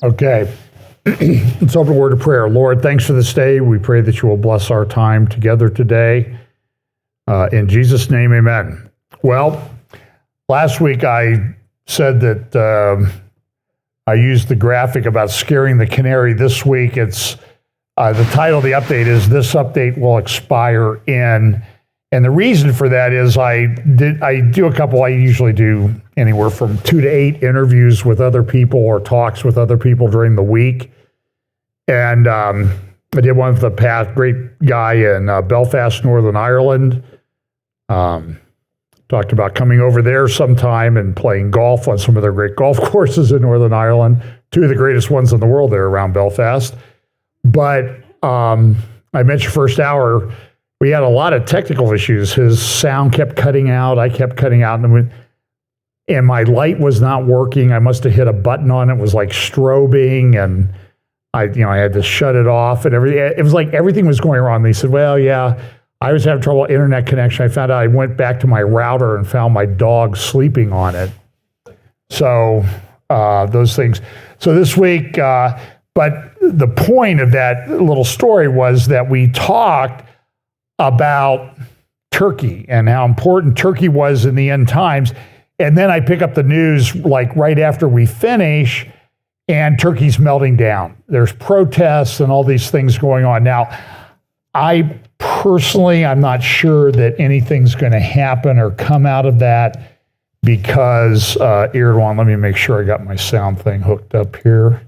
Okay, let's open a word of prayer. Lord, thanks for this day. We pray that you will bless our time together today. In Jesus' name, amen. Well, last week I said that I used the graphic about scaring the canary. This week it's the title of the update is "This Update Will Expire In." And the reason for that is I usually do anywhere from 2 to 8 interviews with other people or talks with other people during the week. And I did one with a great guy in Belfast, Northern Ireland. Talked about coming over there sometime and playing golf on some of their great golf courses in Northern Ireland, 2 of the greatest ones in the world there around Belfast. But I mentioned first hour, we had a lot of technical issues. His sound kept cutting out. I kept cutting out. And my light was not working. I must have hit a button on it. It was like strobing, and I had to shut it off and everything. It was like everything was going wrong. They said, well, yeah, I was having trouble with internet connection. I found out I went back to my router and found my dog sleeping on it. So those things. So this week, but the point of that little story was that we talked about Turkey and how important Turkey was in the end times. And then I pick up the news like right after we finish, and Turkey's melting down. There's protests and all these things going on. Now, I personally, I'm not sure that anything's going to happen or come out of that because Erdogan, let me make sure I got my sound thing hooked up here.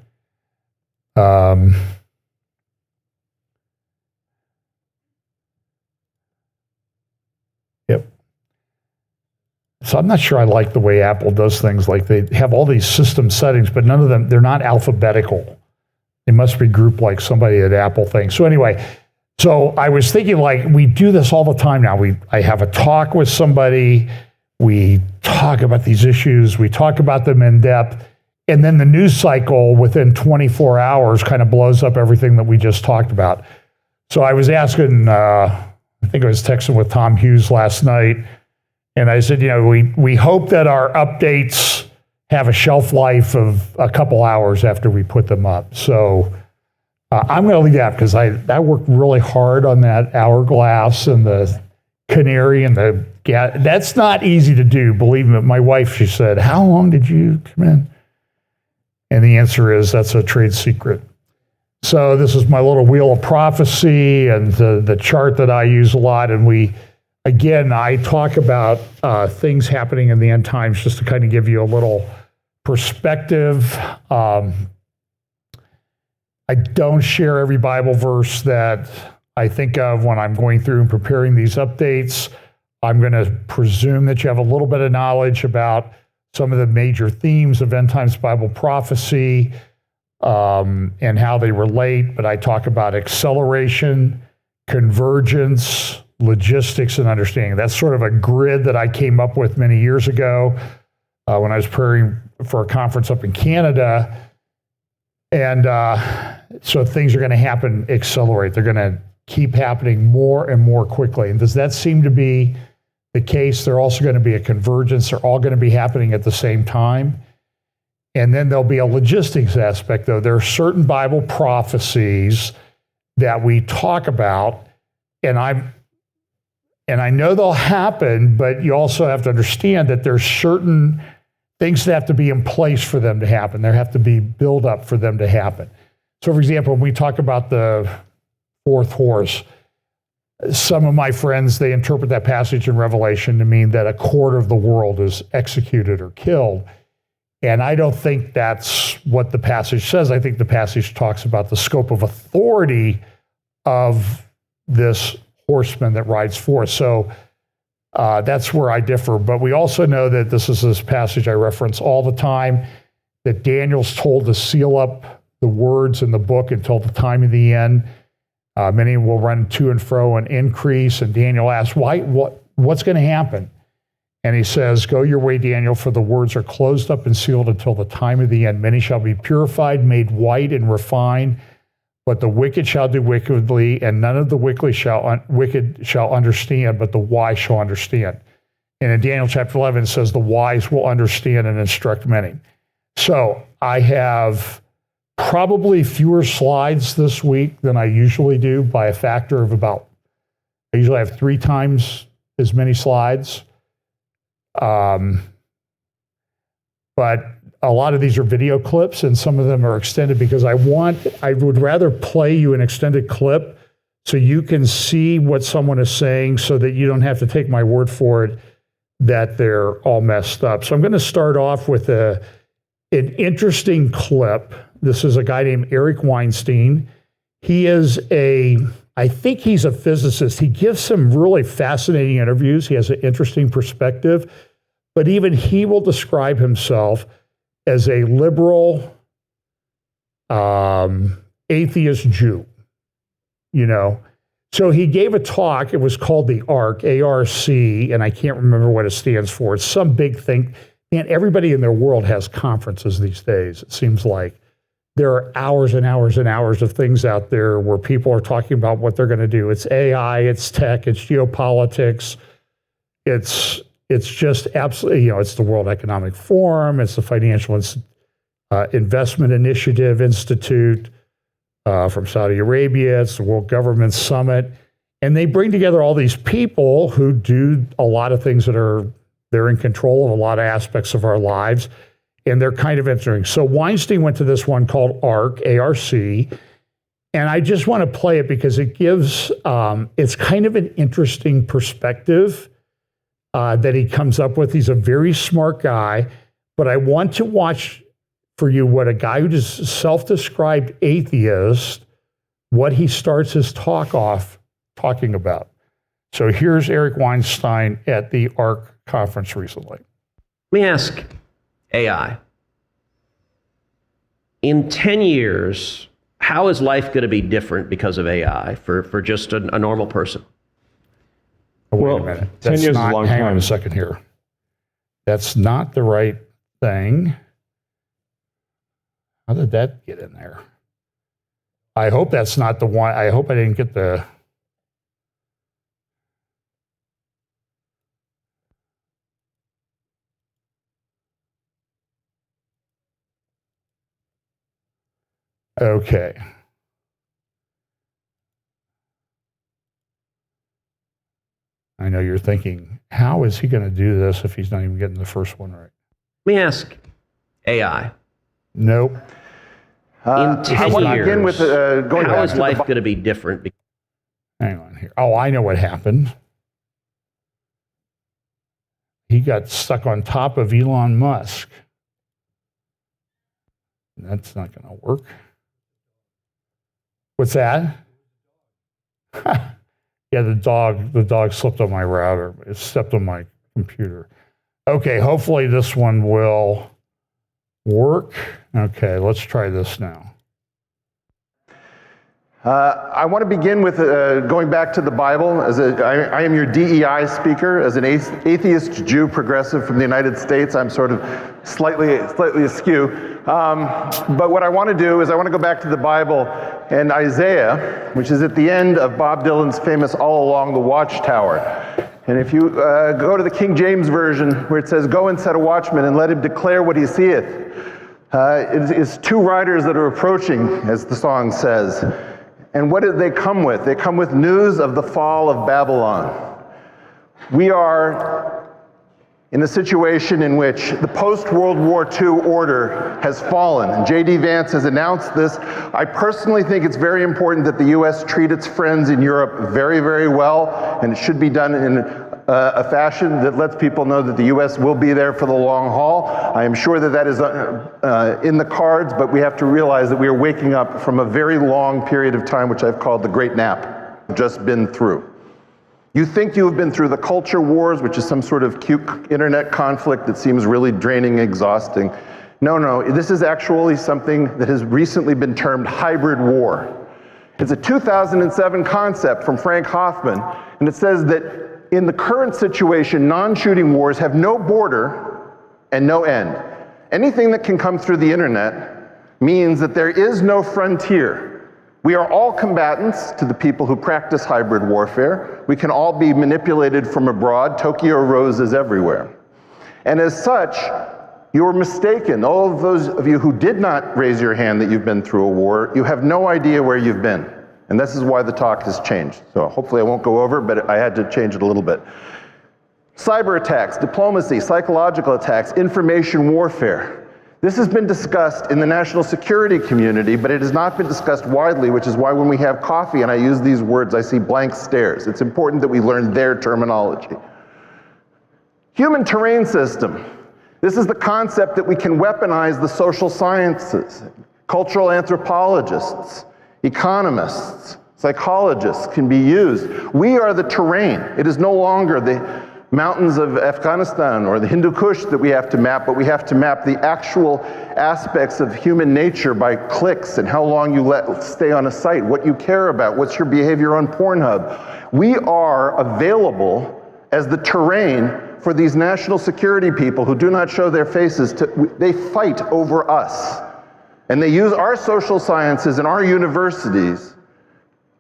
Yep. So I'm not sure I like the way Apple does things. Like they have all these system settings, but none of them, they're not alphabetical. They must be grouped like somebody at Apple thinks. So anyway, so I was thinking like we do this all the time now. I have a talk with somebody, we talk about these issues, we talk about them in depth, and then the news cycle within 24 hours kind of blows up everything that we just talked about. So I was asking, I think I was texting with Tom Hughes last night, and I said, we hope that our updates have a shelf life of a couple hours after we put them up. So I'm going to leave that because I worked really hard on that hourglass and the canary and the gas. That's not easy to do, believe me. My wife, she said, how long did you come in? And the answer is that's a trade secret. So this is my little wheel of prophecy and the chart that I use a lot. And I talk about things happening in the end times just to kind of give you a little perspective. I don't share every Bible verse that I think of when I'm going through and preparing these updates. I'm going to presume that you have a little bit of knowledge about some of the major themes of end times Bible prophecy and how they relate. But I talk about acceleration, convergence, logistics, and understanding. That's sort of a grid that I came up with many years ago when I was preparing for a conference up in Canada. And so things are going to happen, accelerate. They're going to keep happening more and more quickly. And does that seem to be the case? They're also going to be a convergence. They're all going to be happening at the same time. And then there'll be a logistics aspect, though. There are certain Bible prophecies that we talk about, and I know they'll happen, but you also have to understand that there's certain things that have to be in place for them to happen. There have to be build up for them to happen. So, for example, when we talk about the fourth horse, some of my friends, they interpret that passage in Revelation to mean that a quarter of the world is executed or killed. And I don't think that's what the passage says. I think the passage talks about the scope of authority of this horseman that rides forth. So that's where I differ. But we also know that this passage I reference all the time, that Daniel's told to seal up the words in the book until the time of the end. Many will run to and fro and increase. And Daniel asks, what's going to happen? And he says, go your way, Daniel, for the words are closed up and sealed until the time of the end. Many shall be purified, made white and refined, but the wicked shall do wickedly, and none of the wicked shall understand, but the wise shall understand. And in Daniel chapter 11, it says the wise will understand and instruct many. So I have probably fewer slides this week than I usually do by a factor of about, I usually have 3 times as many slides. But a lot of these are video clips and some of them are extended because I would rather play you an extended clip so you can see what someone is saying so that you don't have to take my word for it that they're all messed up. So I'm going to start off with an interesting clip. This is a guy named Eric Weinstein. I think he's a physicist. He gives some really fascinating interviews. He has an interesting perspective, but even he will describe himself as a liberal, atheist Jew, So he gave a talk. It was called the ARC, A-R-C, and I can't remember what it stands for. It's some big thing. And everybody in their world has conferences these days. It seems like there are hours and hours and hours of things out there where people are talking about what they're going to do. It's AI, it's tech, it's geopolitics. It's just absolutely, it's the World Economic Forum, it's the Financial Investment Initiative Institute from Saudi Arabia, it's the World Government Summit. And they bring together all these people who do a lot of things they're in control of a lot of aspects of our lives. And they're kind of interesting. So Weinstein went to this one called ARC, A-R-C, and I just want to play it because it gives, it's kind of an interesting perspective that he comes up with. He's a very smart guy, but I want to watch for you what a guy who is self-described atheist, what he starts his talk off talking about. So here's Eric Weinstein at the ARC conference recently. Let me ask AI. In 10 years, how is life going to be different because of AI for just a normal person? Oh, wait a minute. 10 years is a long time. Hang on a second here. That's not the right thing. How did that get in there? I hope that's not the one. I hope I didn't get the... Okay. I know you're thinking, how is he going to do this if he's not even getting the first one right? Let me ask AI. Nope. In 10 years, how is life going to be different? Hang on here. Oh, I know what happened. He got stuck on top of Elon Musk. That's not going to work. What's that? Yeah, the dog slipped on my router. It stepped on my computer. Okay, hopefully this one will work. Okay, let's try this now. I want to begin with going back to the Bible. I am your DEI speaker. As an atheist Jew progressive from the United States, I'm sort of slightly askew. But what I want to do is I want to go back to the Bible and Isaiah, which is at the end of Bob Dylan's famous All Along the Watchtower. And if you go to the King James Version, where it says, "Go and set a watchman and let him declare what he seeth," it is 2 riders that are approaching, as the song says. And what did they come with? They come with news of the fall of Babylon. We are in a situation in which the post-World War II order has fallen. And J.D. Vance has announced this. I personally think it's very important that the U.S. treat its friends in Europe very, very well, and it should be done in a fashion that lets people know that the U.S. will be there for the long haul. I am sure that that is in the cards, but we have to realize that we are waking up from a very long period of time, which I've called the Great Nap, we've just been through. You think you have been through the culture wars, which is some sort of cute internet conflict that seems really draining, exhausting. No, this is actually something that has recently been termed hybrid war. It's a 2007 concept from Frank Hoffman, and it says that in the current situation, non-shooting wars have no border and no end. Anything that can come through the internet means that there is no frontier. We are all combatants to the people who practice hybrid warfare. We can all be manipulated from abroad. Tokyo roses everywhere. And as such, You're mistaken. All of those of you who did not raise your hand that you've been through a war, you have no idea where you've been. And this is why the talk has changed. So hopefully I won't go over, but I had to change it a little bit. Cyber attacks, diplomacy, psychological attacks, information warfare. This has been discussed in the national security community, but it has not been discussed widely, which is why when we have coffee and I use these words, I see blank stares. It's important that we learn their terminology. Human terrain system. This is the concept that we can weaponize the social sciences. Cultural anthropologists, economists, psychologists can be used. We are the terrain. It is no longer the mountains of Afghanistan or the Hindu Kush that we have to map, but we have to map the actual aspects of human nature by clicks and how long you stay on a site, what you care about, what's your behavior on Pornhub. We are available as the terrain for these national security people who do not show their faces. They fight over us. And they use our social sciences and our universities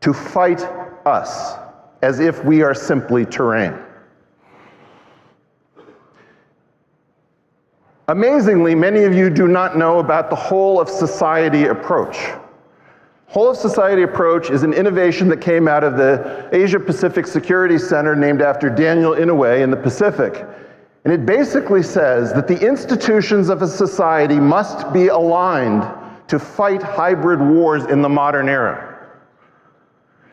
to fight us as if we are simply terrain. Amazingly, many of you do not know about the whole of society approach. Whole of society approach is an innovation that came out of the Asia Pacific Security Center named after Daniel Inouye in the Pacific. And it basically says that the institutions of a society must be aligned to fight hybrid wars in the modern era.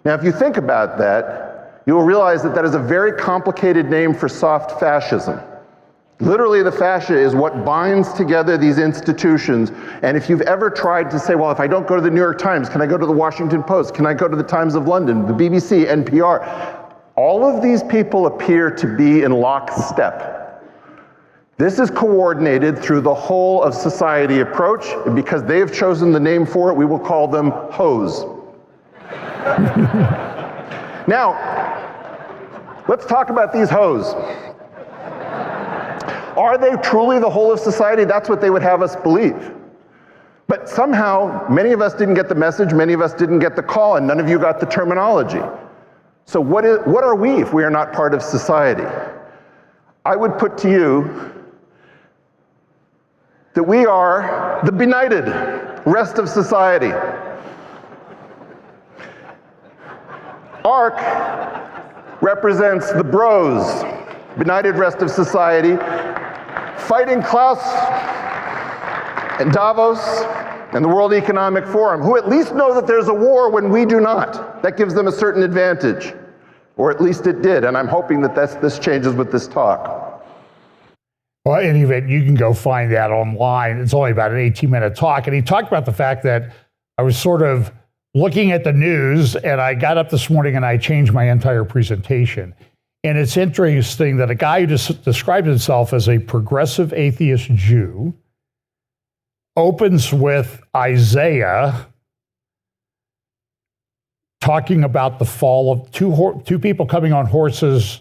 Now, if you think about that, you will realize that that is a very complicated name for soft fascism. Literally, the fascia is what binds together these institutions. And if you've ever tried to say, well, if I don't go to the New York Times, can I go to the Washington Post? Can I go to the Times of London, the BBC, NPR? All of these people appear to be in lockstep. This is coordinated through the whole of society approach. And because they have chosen the name for it, we will call them hoes. Now, let's talk about these hoes. Are they truly the whole of society? That's what they would have us believe. But somehow, many of us didn't get the message, many of us didn't get the call, and none of you got the terminology. So what are we if we are not part of society? I would put to you that we are the benighted rest of society. ARC represents the bros, benighted rest of society, fighting Klaus and Davos and the World Economic Forum, who at least know that there's a war when we do not. That gives them a certain advantage, or at least it did, and I'm hoping that this changes with this talk. Well, in any event, you can go find that online. It's only about an 18-minute talk, and he talked about the fact that I was sort of looking at the news, and I got up this morning and I changed my entire presentation. And it's interesting that a guy who described himself as a progressive atheist Jew opens with Isaiah talking about the fall of two people coming on horses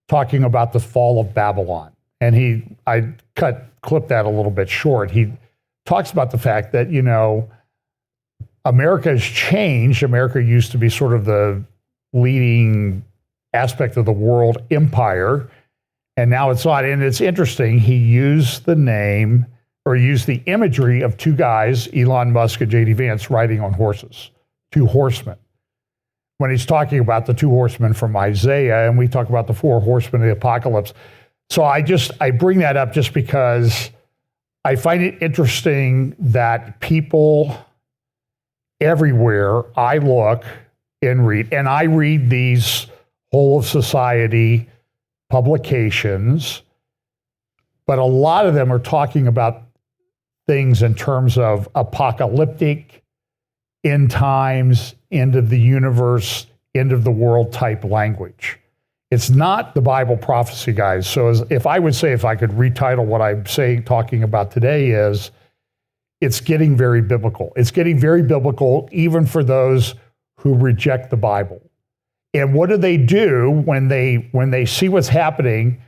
talking about the fall of Babylon. And I clipped that a little bit short. He talks about the fact that, America has changed. America used to be sort of the leading aspect of the world empire, and now it's not. And it's interesting, he used the imagery of two guys, Elon Musk and J.D. Vance, riding on horses, two horsemen, when he's talking about the two horsemen from Isaiah, and we talk about the four horsemen of the apocalypse. So I bring that up just because I find it interesting that people everywhere I look and read, and I read these whole of society publications, but a lot of them are talking about things in terms of apocalyptic, end times, end of the universe, end of the world type language. It's not the Bible prophecy, guys. So if I could retitle what I'm talking about today is, it's getting very biblical. It's getting very biblical even for those who reject the Bible. And what do they do when they see what's happening?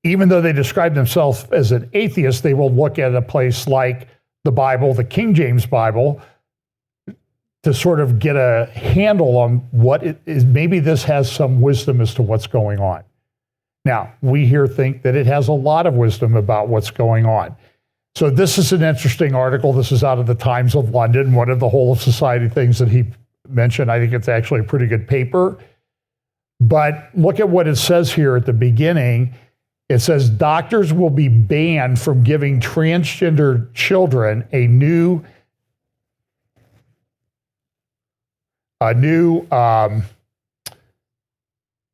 Even though they describe themselves as an atheist, they will look at a place like the Bible, the King James Bible, to sort of get a handle on what it is. Maybe this has some wisdom as to what's going on. Now, we here think that it has a lot of wisdom about what's going on. So this is an interesting article. This is out of the Times of London, one of the whole of society things that he mentioned. I think it's actually a pretty good paper. But look at what it says here at the beginning. It says doctors will be banned from giving transgender children a new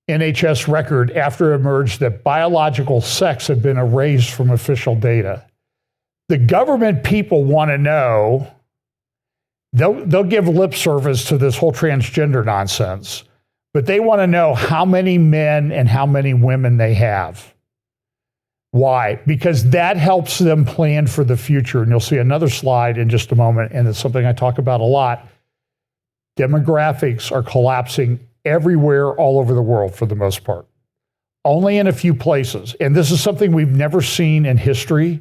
NHS record after it emerged that biological sex had been erased from official data. The government people want to know, they'll give lip service to this whole transgender nonsense, but they want to know how many men and how many women they have. Why? Because that helps them plan for the future. And you'll see another slide in just a moment, and it's something I talk about a lot. Demographics are collapsing everywhere all over the world for the most part. Only in a few places. And this is something we've never seen in history.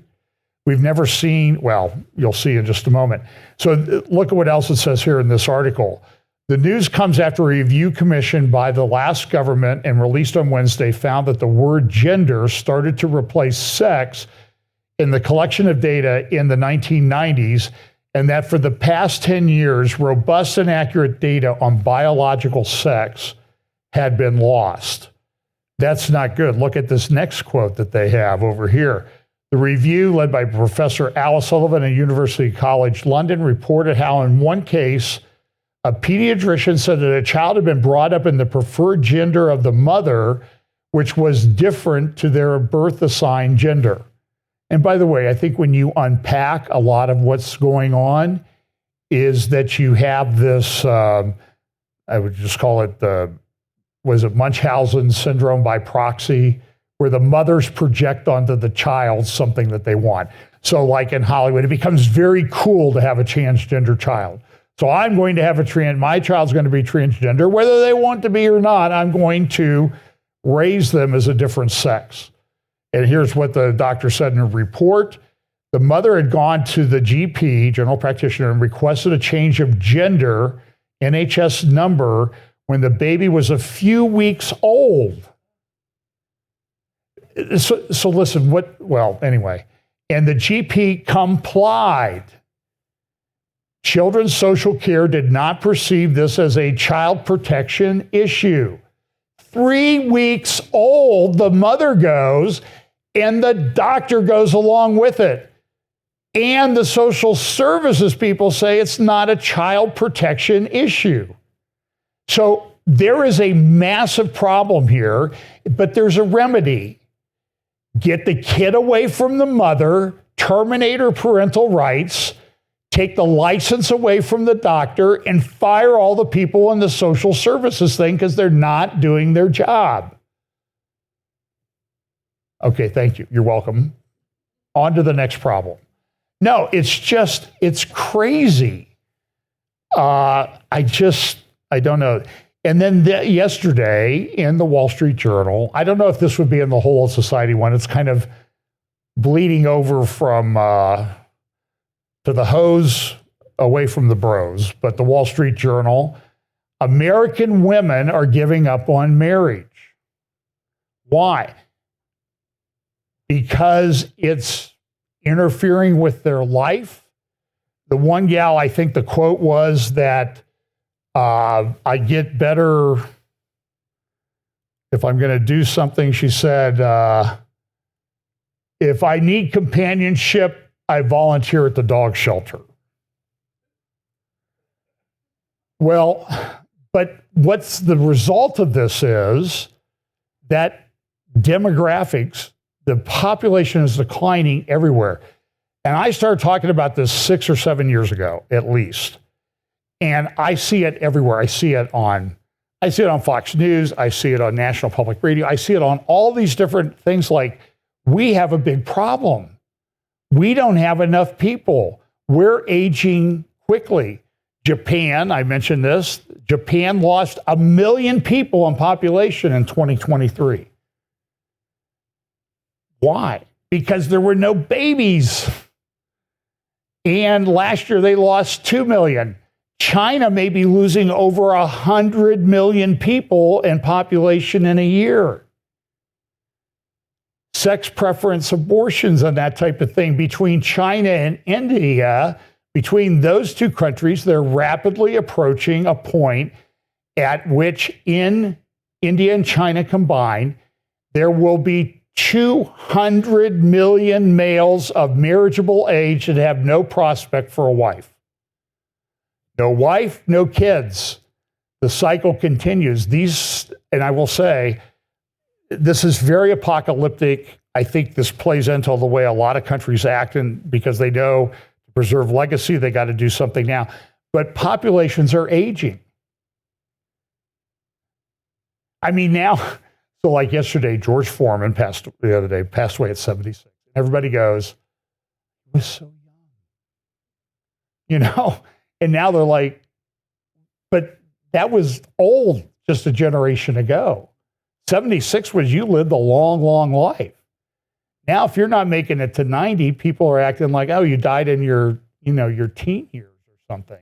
We've never seen, well, you'll see in just a moment. So look at what else it says here in this article. The news comes after a review commissioned by the last government and released on Wednesday found that the word gender started to replace sex in the collection of data in the 1990s, and that for the past 10 years, robust and accurate data on biological sex had been lost. That's not good. Look at this next quote that they have over here. The review, led by Professor Alice Sullivan at University College London, reported how in one case, a pediatrician said that a child had been brought up in the preferred gender of the mother, which was different to their birth-assigned gender. And by the way, I think when you unpack a lot of what's going on is that you have this, I would just call it Munchausen syndrome by proxy, where the mothers project onto the child something that they want. So like in Hollywood, it becomes very cool to have a transgender child. So I'm going to have my child's going to be transgender, whether they want to be or not. I'm going to raise them as a different sex. And here's what the doctor said in a report. The mother had gone to the GP, general practitioner, and requested a change of gender, NHS number, when the baby was a few weeks old. So listen, anyway. And the GP complied. Children's Social Care did not perceive this as a child protection issue. 3 weeks old, the mother goes, and the doctor goes along with it. And the social services people say it's not a child protection issue. So there is a massive problem here, but there's a remedy. Get the kid away from the mother, terminate her parental rights, take the license away from the doctor, and fire all the people in the social services thing because they're not doing their job. Okay, thank you. You're welcome. On to the next problem. No, it's crazy. I don't know. And then yesterday in the Wall Street Journal, I don't know if this would be in the whole of society one. It's kind of bleeding over from to the hose away from the bros. But the Wall Street Journal, American women are giving up on marriage. Why? Because it's interfering with their life. The one gal, I think the quote was that I get better if I'm going to do something. She said, if I need companionship, I volunteer at the dog shelter. Well, but what's the result of this is that demographics, the population is declining everywhere. And I started talking about this 6 or 7 years ago, at least. And I see it everywhere. I see it on Fox News. I see it on National Public Radio. I see it on all these different things. Like, we have a big problem. We don't have enough people. We're aging quickly. Japan, I mentioned this, Japan lost 1 million people in population in 2023. Why? Because there were no babies. And last year they lost 2 million. China may be losing over 100 million people in population in a year. sex preference abortions and that type of thing between China and India. Between those two countries, they're rapidly approaching a point at which in India and China combined, there will be 200 million males of marriageable age that have no prospect for a wife. No wife, no kids. The cycle continues. And I will say, this is very apocalyptic. I think this plays into the way a lot of countries act, and because they know to preserve legacy, they got to do something now. But populations are aging. I mean, now, so like yesterday, George Foreman passed away at 76. Everybody goes, he was so young. And now they're like, but that was old just a generation ago. 76 was you lived a long, long life. Now, if you're not making it to 90, people are acting like, oh, you died in your teen years or something.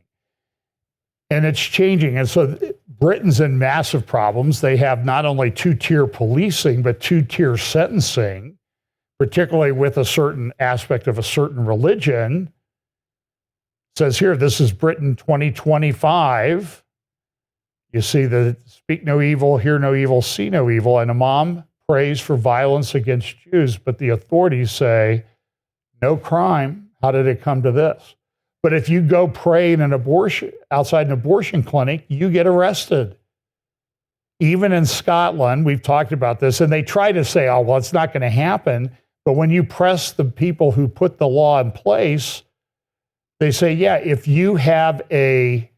And it's changing. And so Britain's in massive problems. They have not only two-tier policing, but two-tier sentencing, particularly with a certain aspect of a certain religion. It says here, this is Britain 2025. You see the speak no evil, hear no evil, see no evil. And Imam prays for violence against Jews, but the authorities say, no crime. How did it come to this? But if you go pray in outside an abortion clinic, you get arrested. Even in Scotland, we've talked about this, and they try to say, oh, well, it's not going to happen. But when you press the people who put the law in place, they say, yeah, if you have a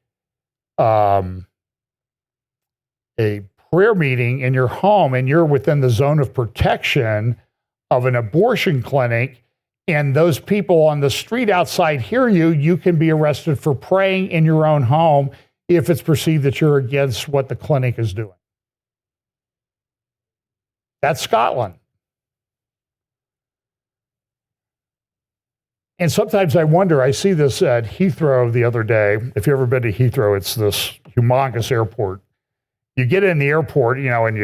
prayer meeting in your home and you're within the zone of protection of an abortion clinic, and those people on the street outside hear you, you can be arrested for praying in your own home if it's perceived that you're against what the clinic is doing. That's Scotland. And sometimes I wonder, I see this at Heathrow the other day. If you've ever been to Heathrow, it's this humongous airport. You get in the airport, and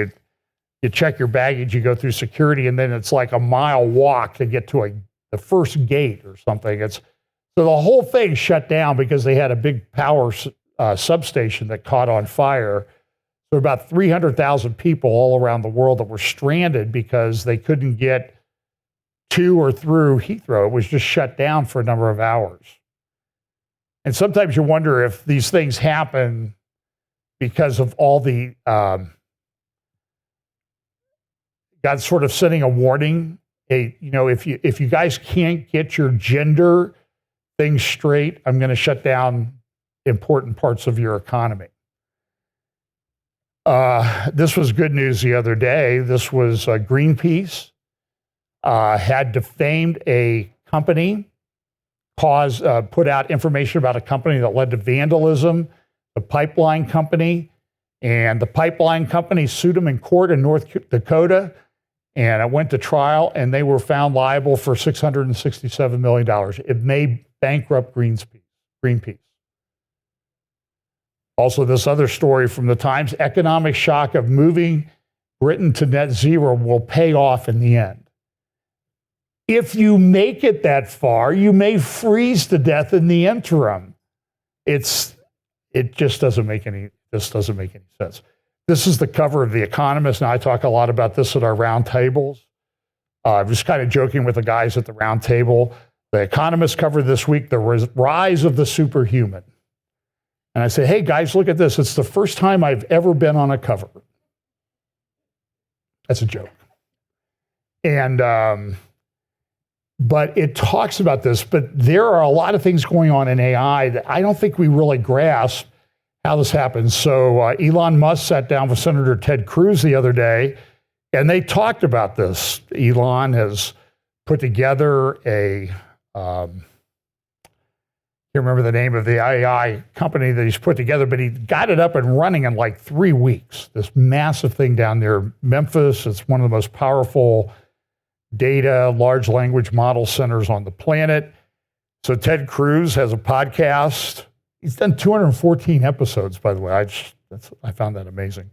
you check your baggage, you go through security, and then it's like a mile walk to get to the first gate or something. So the whole thing shut down because they had a big power substation that caught on fire. There were about 300,000 people all around the world that were stranded because they couldn't get to or through Heathrow. It was just shut down for a number of hours. And sometimes you wonder if these things happen because of all the God sort of sending a warning. Hey, if you guys can't get your gender things straight, I'm going to shut down important parts of your economy. This was good news the other day. This was Greenpeace had defamed a company, put out information about a company that led to vandalism, the pipeline company, and the pipeline company sued them in court in North Dakota, and it went to trial, and they were found liable for $667 million. It may bankrupt Greenpeace. Also, this other story from the Times, economic shock of moving Britain to net zero will pay off in the end. If you make it that far, you may freeze to death in the interim. It just doesn't make any sense. This is the cover of The Economist, and I talk a lot about this at our round tables. I'm just kind of joking with the guys at the round table. The Economist covered this week, the rise of the superhuman. And I say, hey guys, look at this. It's the first time I've ever been on a cover. That's a joke. And, but it talks about this, but there are a lot of things going on in AI that I don't think we really grasp how this happens. So Elon Musk sat down with Senator Ted Cruz the other day, and they talked about this. Elon has put together I can't remember the name of the AI company that he's put together, but he got it up and running in like 3 weeks. This massive thing down there, Memphis. It's one of the most powerful data, large language model centers on the planet. So Ted Cruz has a podcast. He's done 214 episodes, by the way. I found that amazing.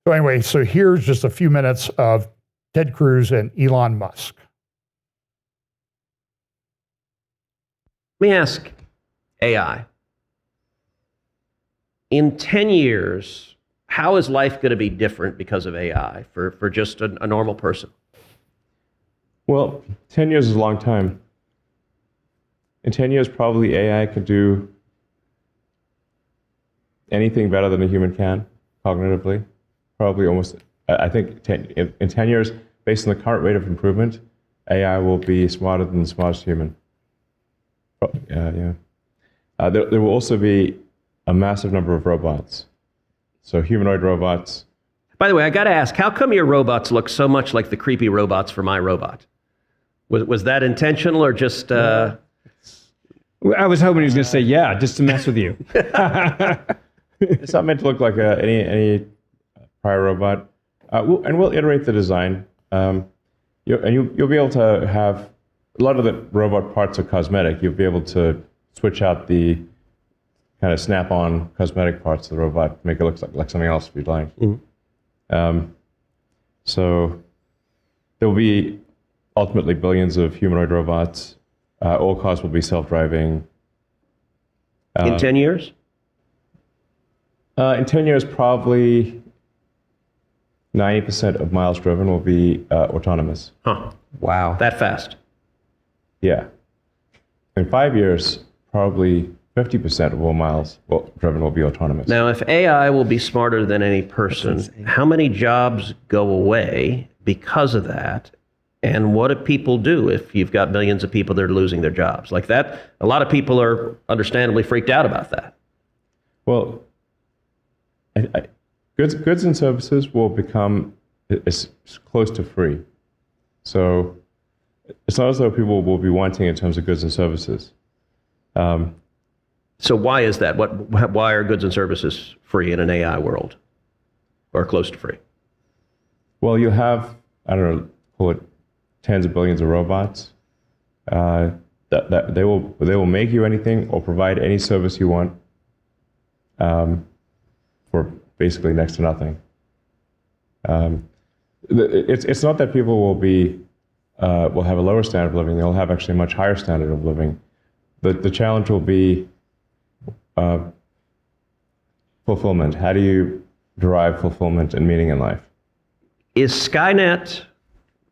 So anyway, so here's just a few minutes of Ted Cruz and Elon Musk. Let me ask AI. In 10 years, how is life going to be different because of AI for just a normal person? Well, 10 years is a long time. In 10 years, probably AI could do anything better than a human can, cognitively. Probably almost, I think in 10 years, based on the current rate of improvement, AI will be smarter than the smartest human. Yeah. There will also be a massive number of robots. So humanoid robots. By the way, I got to ask, how come your robots look so much like the creepy robots from iRobot? Was that intentional or just... I was hoping he was going to say, yeah, just to mess with you. It's not meant to look like any prior robot. We'll iterate the design. You'll be able to have... A lot of the robot parts are cosmetic. You'll be able to switch out the kind of snap-on cosmetic parts of the robot, make it look like something else if you'd like. Mm-hmm. So there will be ultimately billions of humanoid robots. All cars will be self-driving. In 10 years? In 10 years, probably 90% of miles driven will be autonomous. Huh. Wow. That fast? Yeah. In 5 years, probably 50% of all miles driven will be autonomous. Now, if AI will be smarter than any person, how many jobs go away because of that? And what do people do if you've got millions of people that are losing their jobs? Like that, a lot of people are understandably freaked out about that. Well, goods and services will become as close to free. So it's not as though people will be wanting in terms of goods and services. So why is that? Why are goods and services free in an AI world or close to free? Well, you have, I don't know, call it tens of billions of robots. That they will make you anything or provide any service you want for basically next to nothing. It's not that people will have a lower standard of living. They'll have actually a much higher standard of living. The challenge will be fulfillment. How do you derive fulfillment and meaning in life? Is Skynet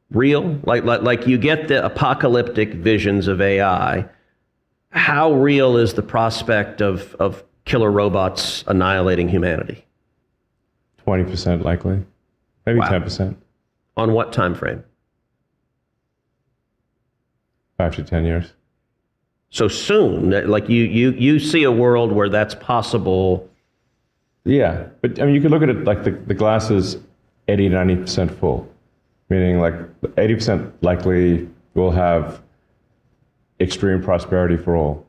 real? Like you get the apocalyptic visions of AI. How real is the prospect of killer robots annihilating humanity? 20% likely, maybe Wow. 10%. On what time frame? 5 to 10 years. So soon, like you see a world where that's possible. Yeah, but I mean, you could look at it like the glass is 80 to 90% full, meaning like 80% likely will have extreme prosperity for all.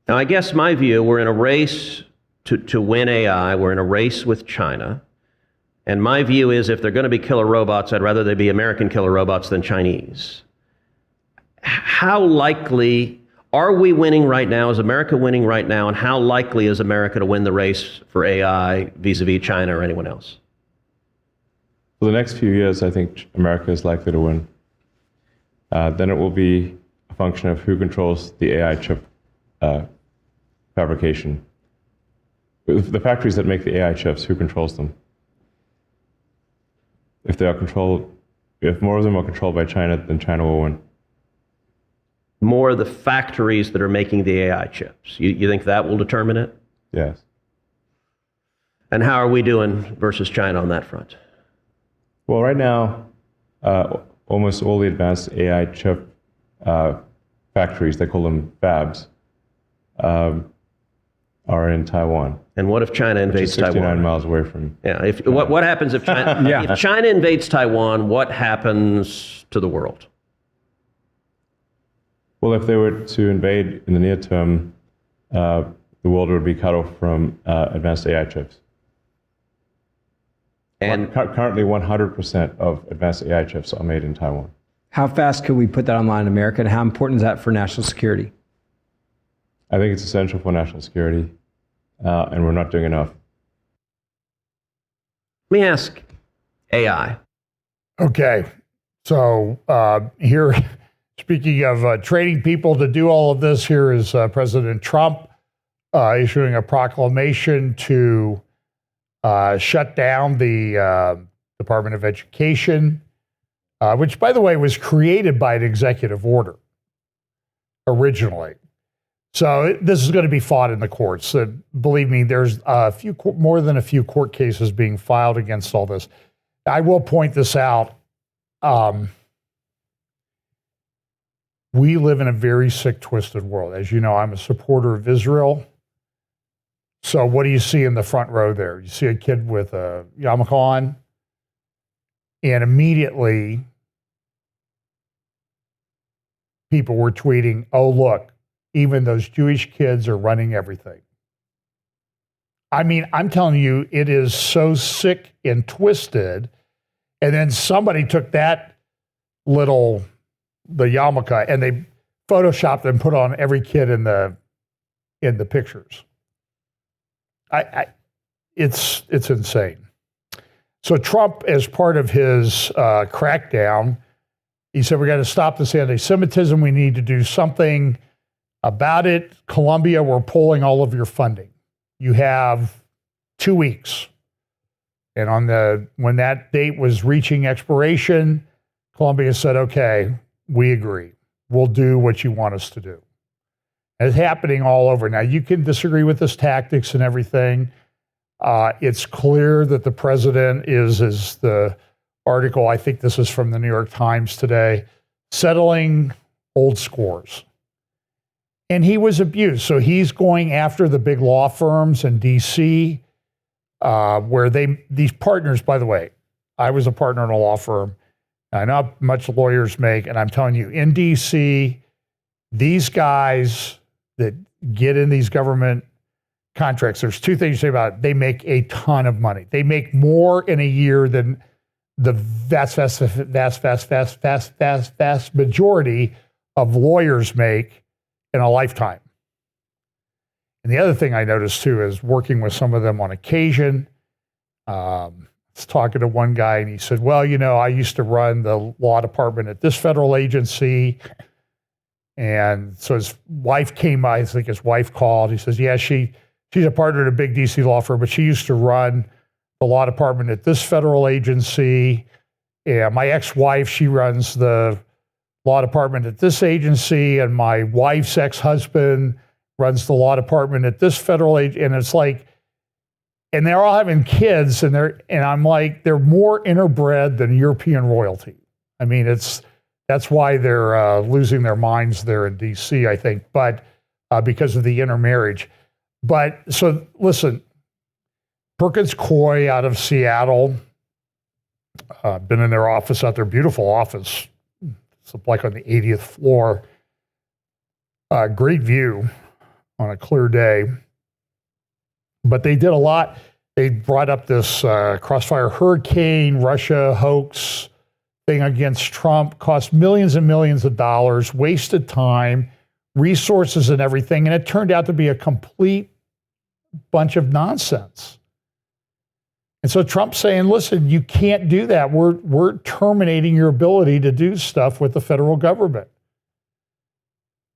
Now, I guess my view, we're in a race to win AI. We're in a race with China. And my view is if they're going to be killer robots, I'd rather they be American killer robots than Chinese. How likely are we winning right now? Is America winning right now? And how likely is America to win the race for AI vis-a-vis China or anyone else? For the next few years, I think America is likely to win. Then it will be a function of who controls the AI chip fabrication. The factories that make the AI chips, who controls them? If more of them are controlled by China, then China will win. More of the factories that are making the AI chips. You think that will determine it? Yes. And how are we doing versus China on that front? Well, right now, almost all the advanced AI chip factories, they call them fabs, are in Taiwan. And what if China invades 69 Taiwan? miles away from. Yeah. What happens if China? Yeah. If China invades Taiwan, what happens to the world? Well, if they were to invade in the near term, the world would be cut off from advanced AI chips. And Currently, 100% of advanced AI chips are made in Taiwan. How fast could we put that online in America, and how important is that for national security? I think it's essential for national security, and we're not doing enough. let me ask AI. Okay. So here, speaking of training people to do all of this, here is President Trump issuing a proclamation to shut down the Department of Education, which, by the way, was created by an executive order originally. So this is going to be fought in the courts. So believe me, there's more than a few court cases being filed against all this. I will point this out. We live in a very sick, twisted world. As you know, I'm a supporter of Israel. So what do you see in the front row there? You see a kid with a yarmulke on, and immediately people were tweeting, oh, look, even those Jewish kids are running everything. I mean, I'm telling you, it is so sick and twisted. And then somebody took the yarmulke, and they photoshopped and put on every kid in the pictures. It's insane. So Trump, as part of his crackdown, he said, we got to stop this anti-Semitism. We need to do something about it. Columbia, we're pulling all of your funding. You have 2 weeks. And when that date was reaching expiration, Columbia said, okay, we agree. We'll do what you want us to do. And it's happening all over. Now, you can disagree with his tactics and everything. It's clear that the president is the article, I think this is from the New York Times today, settling old scores. And he was abused. So he's going after the big law firms in D.C., where these partners, by the way, I was a partner in a law firm. I know how much lawyers make, and I'm telling you, in D.C., these guys that get in these government contracts, there's two things to say about it. They make a ton of money. They make more in a year than the vast majority of lawyers make in a lifetime. And the other thing I noticed too is working with some of them on occasion. I was talking to one guy and he said, well, you know, I used to run the law department at this federal agency. And so his wife came by, I think his wife called. He says, yeah, she's a partner at a big DC law firm, but she used to run the law department at this federal agency. And my ex-wife, she runs the law department at this agency, and my wife's ex-husband runs the law department at this federal agency. And it's like, and they're all having kids, and I'm like, they're more interbred than European royalty. I mean, that's why they're losing their minds there in DC, I think, but because of the intermarriage. But so listen, Perkins Coie out of Seattle, been in their office out there, beautiful office. It's like on the 80th floor. Great view on a clear day. But they did a lot. They brought up this Crossfire Hurricane, Russia hoax thing against Trump, cost millions and millions of dollars, wasted time, resources and everything. And it turned out to be a complete bunch of nonsense. And so Trump's saying, listen, you can't do that. We're terminating your ability to do stuff with the federal government.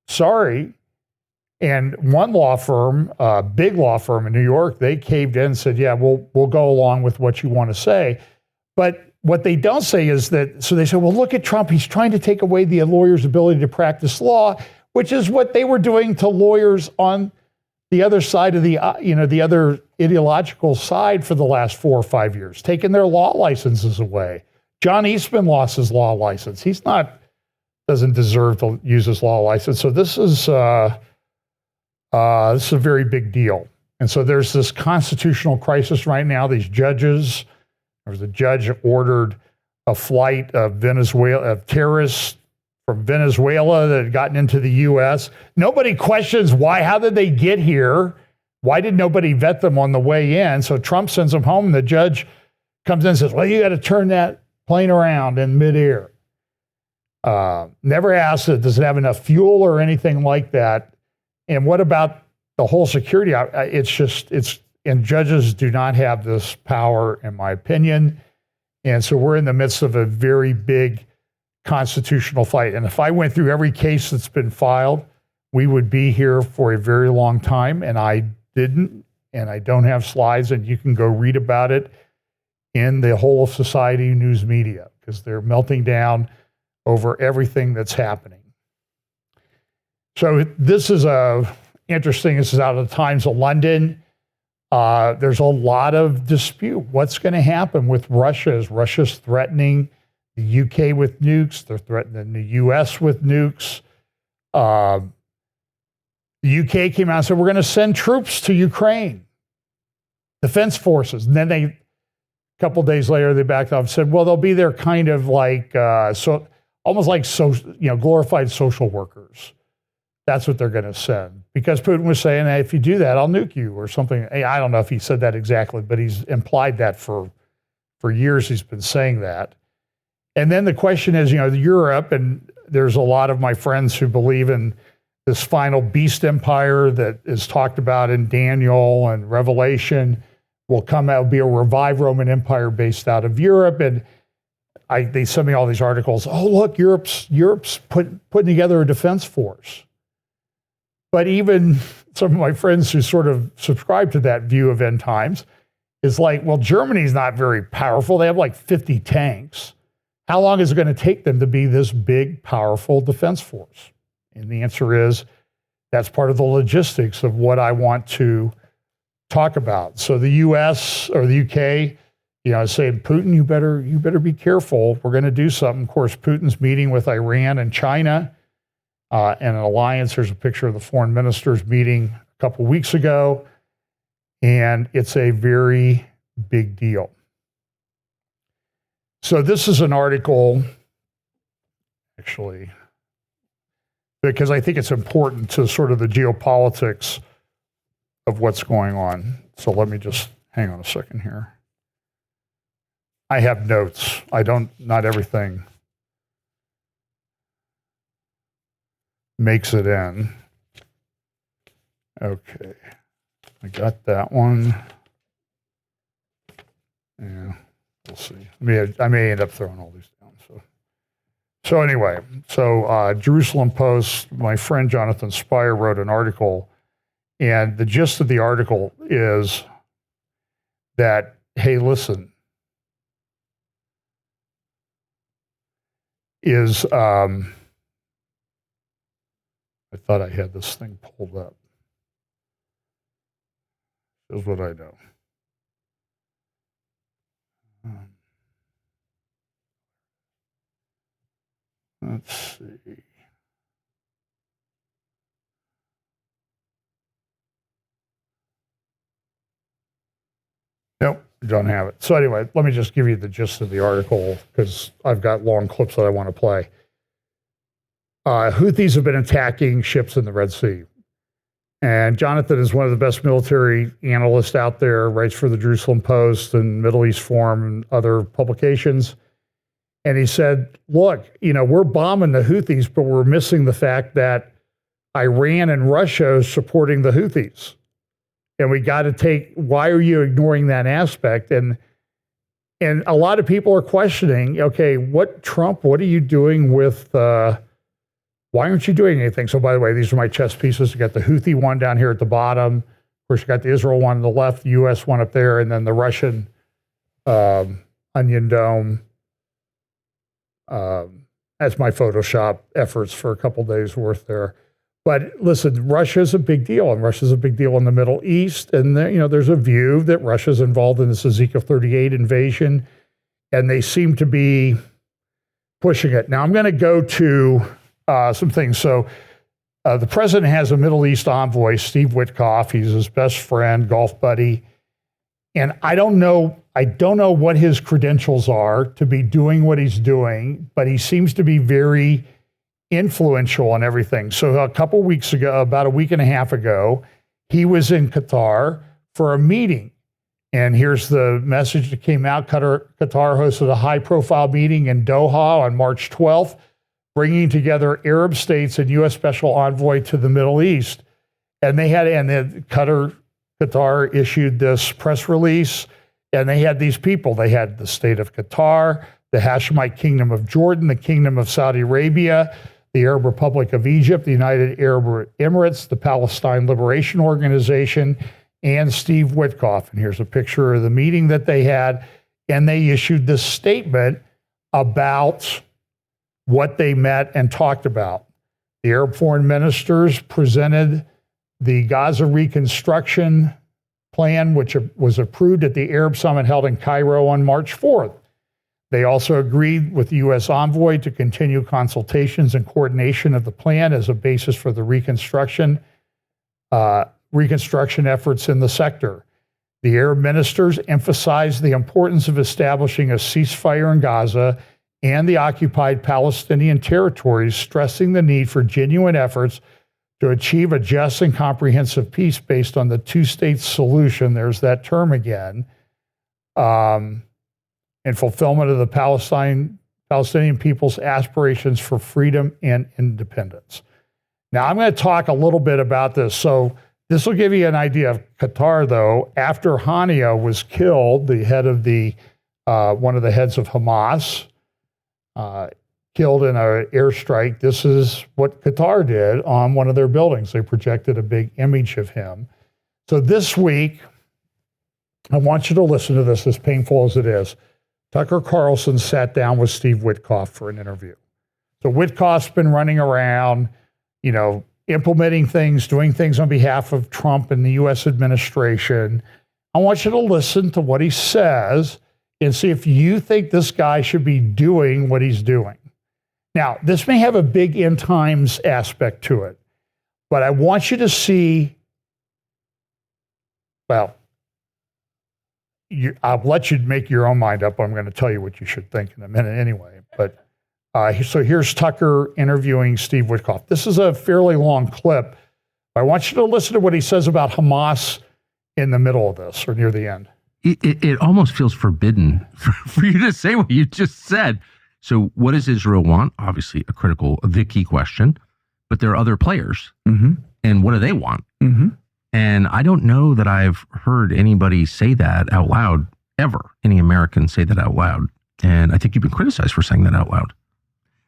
Sorry. And one law firm, a big law firm in New York, they caved in and said, yeah, we'll go along with what you want to say. But what they don't say is that, so they said, well, look at Trump. He's trying to take away the lawyer's ability to practice law, which is what they were doing to lawyers on the other side of the other ideological side for the last 4 or 5 years, taking their law licenses away. John Eastman lost his law license. Doesn't deserve to use his law license. So this is a very big deal. And so there's this constitutional crisis right now. These judges, there was a judge that ordered a flight of terrorists from Venezuela that had gotten into the U.S. Nobody questions why. How did they get here? Why did nobody vet them on the way in? So Trump sends them home, and the judge comes in and says, well, you got to turn that plane around in midair. Never asked it, does it have enough fuel or anything like that? And what about the whole security? And judges do not have this power, in my opinion. And so we're in the midst of a very big constitutional fight. And if I went through every case that's been filed, we would be here for a very long time. And I didn't, and I don't have slides, and you can go read about it in the whole of society news media, because they're melting down over everything that's happening. So this is interesting. This is out of the Times of London. There's a lot of dispute. What's going to happen with Russia? Is Russia's threatening the UK with nukes? They're threatening the US with nukes. The UK came out and said, we're going to send troops to Ukraine, defense forces. And then a couple days later, they backed off and said, well, they'll be there kind of like, almost like glorified social workers. That's what they're going to send. Because Putin was saying, hey, if you do that, I'll nuke you or something. Hey, I don't know if he said that exactly, but he's implied that for years. He's been saying that. And then the question is, Europe, and there's a lot of my friends who believe in this final beast empire that is talked about in Daniel and Revelation will come out, be a revived Roman Empire based out of Europe. And they send me all these articles. Oh, look, Europe's putting together a defense force. But even some of my friends who sort of subscribe to that view of end times is like, well, Germany's not very powerful. They have like 50 tanks. How long is it going to take them to be this big, powerful defense force? And the answer is, that's part of the logistics of what I want to talk about. So the US or the UK, saying, Putin, you better be careful. We're going to do something. Of course, Putin's meeting with Iran and China. And an alliance. There's a picture of the foreign ministers meeting a couple weeks ago, and it's a very big deal. So this is an article, actually, because I think it's important to sort of the geopolitics of what's going on. So let me just hang on a second here. I have notes. Not everything makes it in. Okay, I got that one. Yeah, we'll see. I may end up throwing all these down. So anyway, Jerusalem Post, my friend Jonathan Spire wrote an article, and the gist of the article is that, hey, listen, I thought I had this thing pulled up. Here's what I know. Let's see. Nope, don't have it. So anyway, let me just give you the gist of the article, because I've got long clips that I want to play. Houthis have been attacking ships in the Red Sea. And Jonathan is one of the best military analysts out there, writes for the Jerusalem Post and Middle East Forum and other publications. And he said, look, we're bombing the Houthis, but we're missing the fact that Iran and Russia is supporting the Houthis. And we got to why are you ignoring that aspect? And a lot of people are questioning, okay, what are you doing with, why aren't you doing anything? So by the way, these are my chess pieces. You got the Houthi one down here at the bottom. Of course, you got the Israel one on the left, the US one up there, and then the Russian Onion Dome. That's my Photoshop efforts for a couple days worth there. But listen, Russia's a big deal, and Russia's a big deal in the Middle East. And there's a view that Russia's involved in this Ezekiel 38 invasion, and they seem to be pushing it. Now I'm going to go to some things. So the president has a Middle East envoy, Steve Witkoff. He's his best friend, golf buddy. And I don't know what his credentials are to be doing what he's doing, but he seems to be very influential on everything. So a couple weeks ago, about a week and a half ago, he was in Qatar for a meeting. And here's the message that came out. Qatar hosted a high-profile meeting in Doha on March 12th, bringing together Arab states and U.S. Special Envoy to the Middle East. And Qatar issued this press release. And they had these people. They had the state of Qatar, the Hashemite Kingdom of Jordan, the Kingdom of Saudi Arabia, the Arab Republic of Egypt, the United Arab Emirates, the Palestine Liberation Organization, and Steve Witkoff. And here's a picture of the meeting that they had. And they issued this statement about what they met and talked about. The Arab foreign ministers presented the Gaza reconstruction plan, which was approved at the Arab summit held in Cairo on March 4th. They also agreed with the U.S. envoy to continue consultations and coordination of the plan as a basis for the reconstruction efforts in the sector. The Arab ministers emphasized the importance of establishing a ceasefire in Gaza and the occupied Palestinian territories, stressing the need for genuine efforts to achieve a just and comprehensive peace based on the two-state solution, there's that term again, and fulfillment of the Palestinian people's aspirations for freedom and independence. Now, I'm going to talk a little bit about this. So this will give you an idea of Qatar, though. After Hania was killed, the head of one of the heads of Hamas, killed in an airstrike. This is what Qatar did on one of their buildings. They projected a big image of him. So this week, I want you to listen to this, as painful as it is. Tucker Carlson sat down with Steve Witkoff for an interview. So Witkoff's been running around, implementing things, doing things on behalf of Trump and the U.S. administration. I want you to listen to what he says and see if you think this guy should be doing what he's doing. Now, this may have a big end times aspect to it, but I want you to see, I'll let you make your own mind up. I'm going to tell you what you should think in a minute anyway. But so here's Tucker interviewing Steve Witkoff. This is a fairly long clip. I want you to listen to what he says about Hamas in the middle of this or near the end. It almost feels forbidden for you to say what you just said. So what does Israel want? Obviously the key question, but there are other players. Mm-hmm. And what do they want? Mm-hmm. And I don't know that I've heard anybody say that out loud ever, any American say that out loud. And I think you've been criticized for saying that out loud.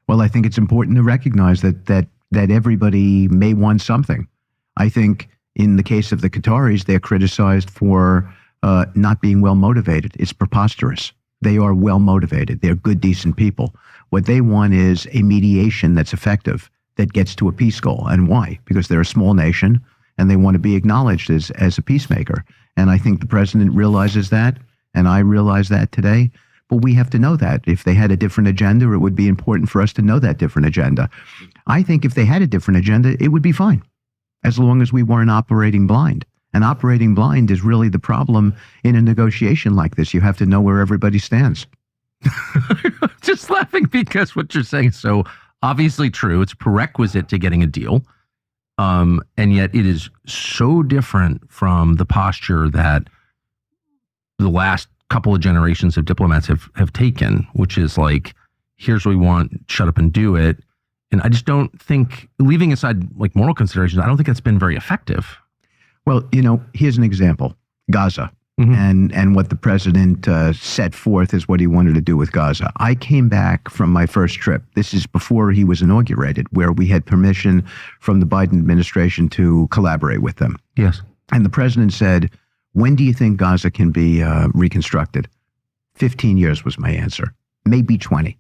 Well, I think it's important to recognize that everybody may want something. I think in the case of the Qataris, they're criticized for not being well motivated. It's preposterous. They are well motivated. They're good, decent people. What they want is a mediation that's effective, that gets to a peace goal. And why? Because they're a small nation and they want to be acknowledged as a peacemaker. And I think the president realizes that, and I realize that today. But we have to know that. If they had a different agenda, it would be important for us to know that different agenda. I think if they had a different agenda, it would be fine, as long as we weren't operating blind. And operating blind is really the problem in a negotiation like this. You have to know where everybody stands. Just laughing because what you're saying is so obviously true. It's a prerequisite to getting a deal. And yet it is so different from the posture that the last couple of generations of diplomats have taken, which is like, here's what we want, shut up and do it. And I just don't think, leaving aside like moral considerations, I don't think that's been very effective. Well, here's an example, Gaza, mm-hmm. and what the president set forth is what he wanted to do with Gaza. I came back from my first trip. This is before he was inaugurated, where we had permission from the Biden administration to collaborate with them. Yes. And the president said, when do you think Gaza can be reconstructed? 15 years was my answer, maybe 20.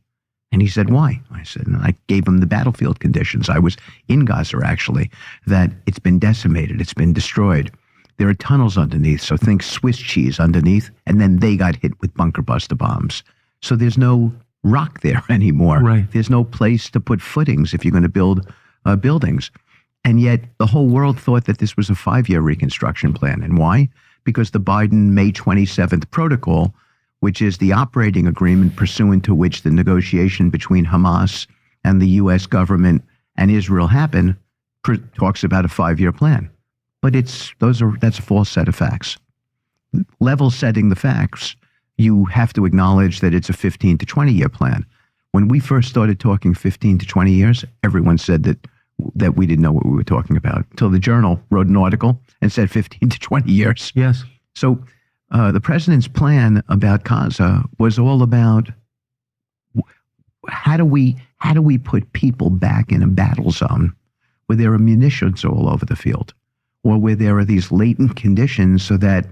And he said, why? I said, and I gave him the battlefield conditions. I was in Gaza, actually, that it's been decimated. It's been destroyed. There are tunnels underneath. So think Swiss cheese underneath. And then they got hit with bunker buster bombs. So there's no rock there anymore. Right. There's no place to put footings if you're going to build buildings. And yet the whole world thought that this was a 5-year reconstruction plan. And why? Because the Biden May 27th protocol, which is the operating agreement pursuant to which the negotiation between Hamas and the U.S. government and Israel happened, talks about a 5-year plan. But that's a false set of facts. Level setting the facts, you have to acknowledge that it's a 15 to 20-year plan. When we first started talking 15 to 20 years, everyone said that we didn't know what we were talking about, until the Journal wrote an article and said 15 to 20 years. Yes. So The president's plan about Gaza was all about how do we put people back in a battle zone where there are munitions all over the field, or where there are these latent conditions so that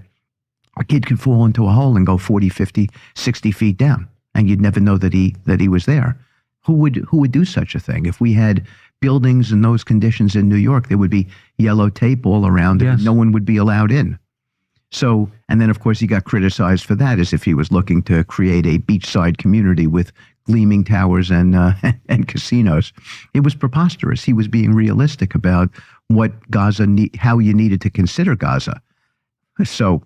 a kid could fall into a hole and go 40, 50, 60 feet down, and you'd never know that he was there. Who would do such a thing? If we had buildings in those conditions in New York, there would be yellow tape all around it, and no one would be allowed in. So, and then of course he got criticized for that, as if he was looking to create a beachside community with gleaming towers and casinos. It was preposterous. He was being realistic about what Gaza how you needed to consider Gaza. So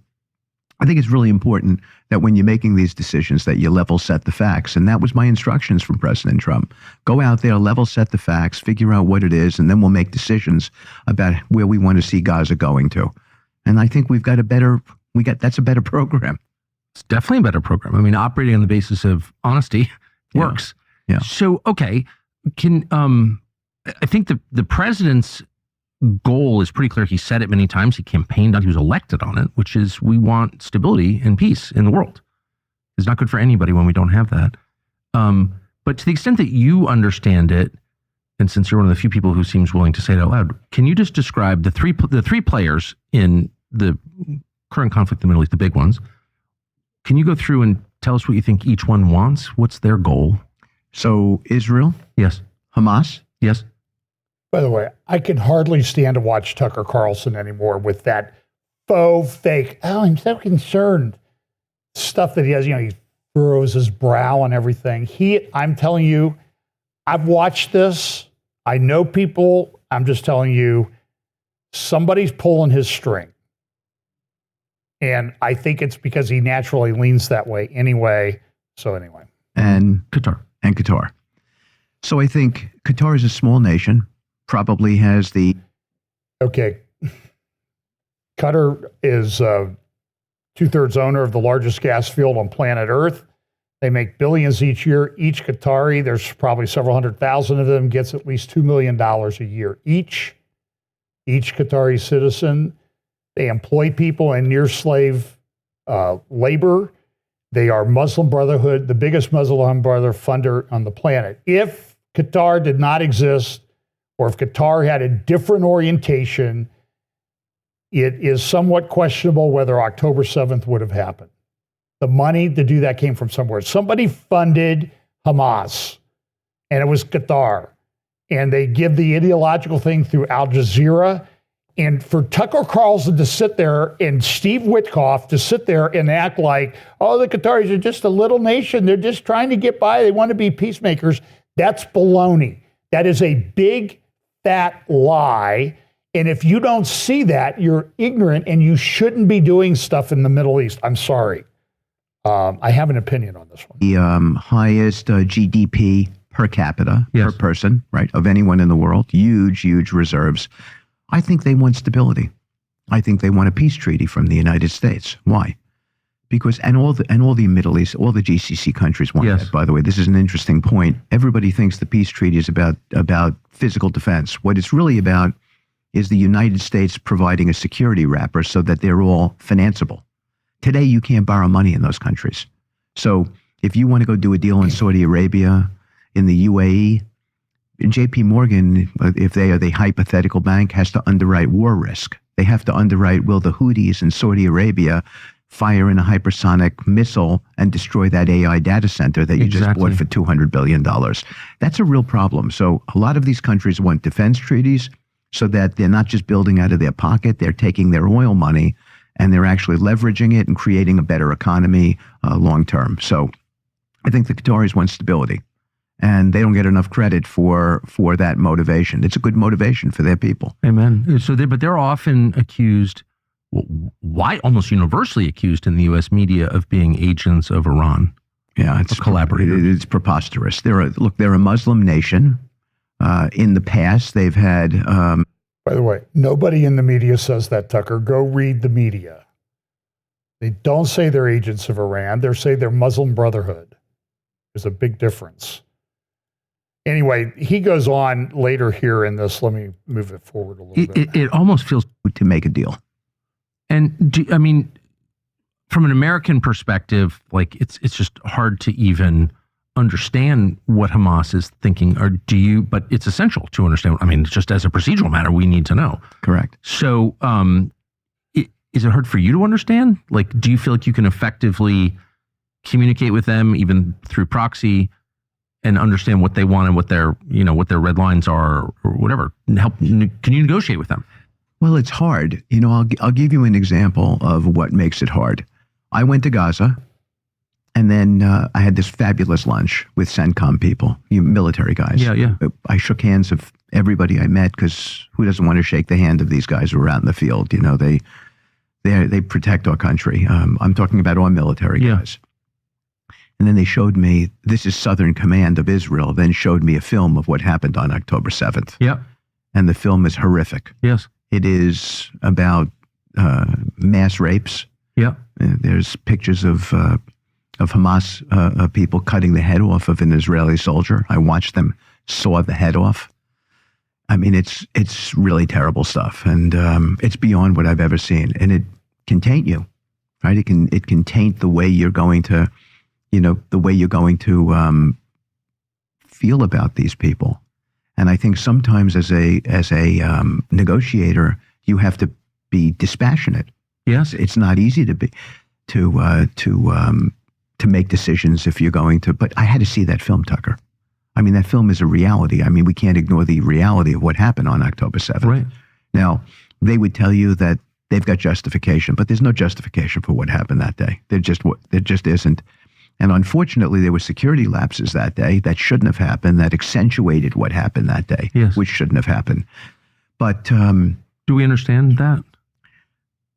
I think it's really important that when you're making these decisions that you level set the facts. And that was my instructions from President Trump. Go out there, level set the facts, figure out what it is, and then we'll make decisions about where we want to see Gaza going to. And I think that's a better program. It's definitely a better program. I mean, operating on the basis of honesty works. Yeah. So, okay, I think the president's goal is pretty clear. He said it many times. He campaigned on it. He was elected on it, which is we want stability and peace in the world. It's not good for anybody when we don't have that. But to the extent that you understand it, and since you're one of the few people who seems willing to say it out loud, can you just describe the three players in the current conflict in the Middle East, the big ones? Can you go through and tell us what you think each one wants? What's their goal? So Israel? Yes. Hamas? Yes. By the way, I can hardly stand to watch Tucker Carlson anymore with that faux fake, oh, I'm so concerned stuff that he has. He furrows his brow and everything. I'm telling you, I've watched this. I know people. I'm just telling you, somebody's pulling his string. And I think it's because he naturally leans that way anyway. So anyway. And Qatar. So I think Qatar is a small nation, probably has the... Okay. Qatar is 2/3 owner of the largest gas field on planet Earth. They make billions each year. Each Qatari, there's probably several 100,000 of them, gets at least $2 million a year each. Each Qatari citizen. They employ people in near slave labor. They are Muslim Brotherhood, the biggest Muslim Brotherhood funder on the planet. If Qatar did not exist, or if Qatar had a different orientation, it is somewhat questionable whether October 7th would have happened. The money to do that came from somewhere. Somebody funded Hamas, and it was Qatar. And they give the ideological thing through Al Jazeera. And for Tucker Carlson to sit there and Steve Witkoff to sit there and act like, oh, the Qataris are just a little nation. They're just trying to get by. They want to be peacemakers. That's baloney. That is a big, fat lie. And if you don't see that, you're ignorant and you shouldn't be doing stuff in the Middle East. I'm sorry. I have an opinion on this one. The highest GDP per capita, per person, right, of anyone in the world. Huge, huge reserves. I think they want stability. I think they want a peace treaty from the United States. Why? Because all the Middle East, all the GCC countries want that. By the way, this is an interesting point. Everybody thinks the peace treaty is about physical defense. What it's really about is the United States providing a security wrapper so that they're all financeable. Today, you can't borrow money in those countries. So if you want to go do a deal in Saudi Arabia, in the UAE, JP Morgan, if they are the hypothetical bank, has to underwrite war risk. They have to underwrite, will the Houthis in Saudi Arabia fire in a hypersonic missile and destroy that AI data center that you just bought for $200 billion? That's a real problem. So a lot of these countries want defense treaties so that they're not just building out of their pocket, they're taking their oil money and they're actually leveraging it and creating a better economy long term. So I think the Qataris want stability. And they don't get enough credit for that motivation. It's a good motivation for their people. Amen. So but they're often accused, almost universally accused in the U.S. media of being agents of Iran. Yeah, it's collaborators. It's preposterous. They're a Muslim nation. In the past, they've had. By the way, nobody in the media says that, Tucker. Go read the media. They don't say they're agents of Iran. They say they're Muslim Brotherhood. There's a big difference. Anyway, he goes on later here in this. Let me move it forward a little bit. It almost feels to make a deal. And from an American perspective, like it's just hard to even understand what Hamas is thinking, or do you? But it's essential to understand. I mean, just as a procedural matter, we need to know. Correct. So, is it hard for you to understand? Like, do you feel like you can effectively communicate with them, even through proxy, and understand what they want and what their red lines are, or whatever? And can you negotiate with them? Well, it's hard. I'll give you an example of what makes it hard. I went to Gaza. And then I had this fabulous lunch with CENTCOM people, military guys. Yeah. I shook hands of everybody I met, because who doesn't want to shake the hand of these guys who are out in the field? They protect our country. I'm talking about our military guys. And then they showed me, this is Southern Command of Israel, then showed me a film of what happened on October 7th. Yeah. And the film is horrific. Yes. It is about mass rapes. Yeah. There's pictures of Hamas people cutting the head off of an Israeli soldier. I watched them saw the head off. I mean, it's really terrible stuff, and it's beyond what I've ever seen. And it can taint you, right? It can taint the way you're going to, feel about these people. And I think sometimes as a negotiator, you have to be dispassionate. Yes, it's not easy to be to make decisions if you're going to. But I had to see that film, Tucker. I mean, that film is a reality. I mean, we can't ignore the reality of what happened on October 7th. Right. Now, they would tell you that they've got justification, but there's no justification for what happened that day. There just isn't. And unfortunately, there were security lapses that day that shouldn't have happened, that accentuated what happened that day, yes, which shouldn't have happened. But do we understand that?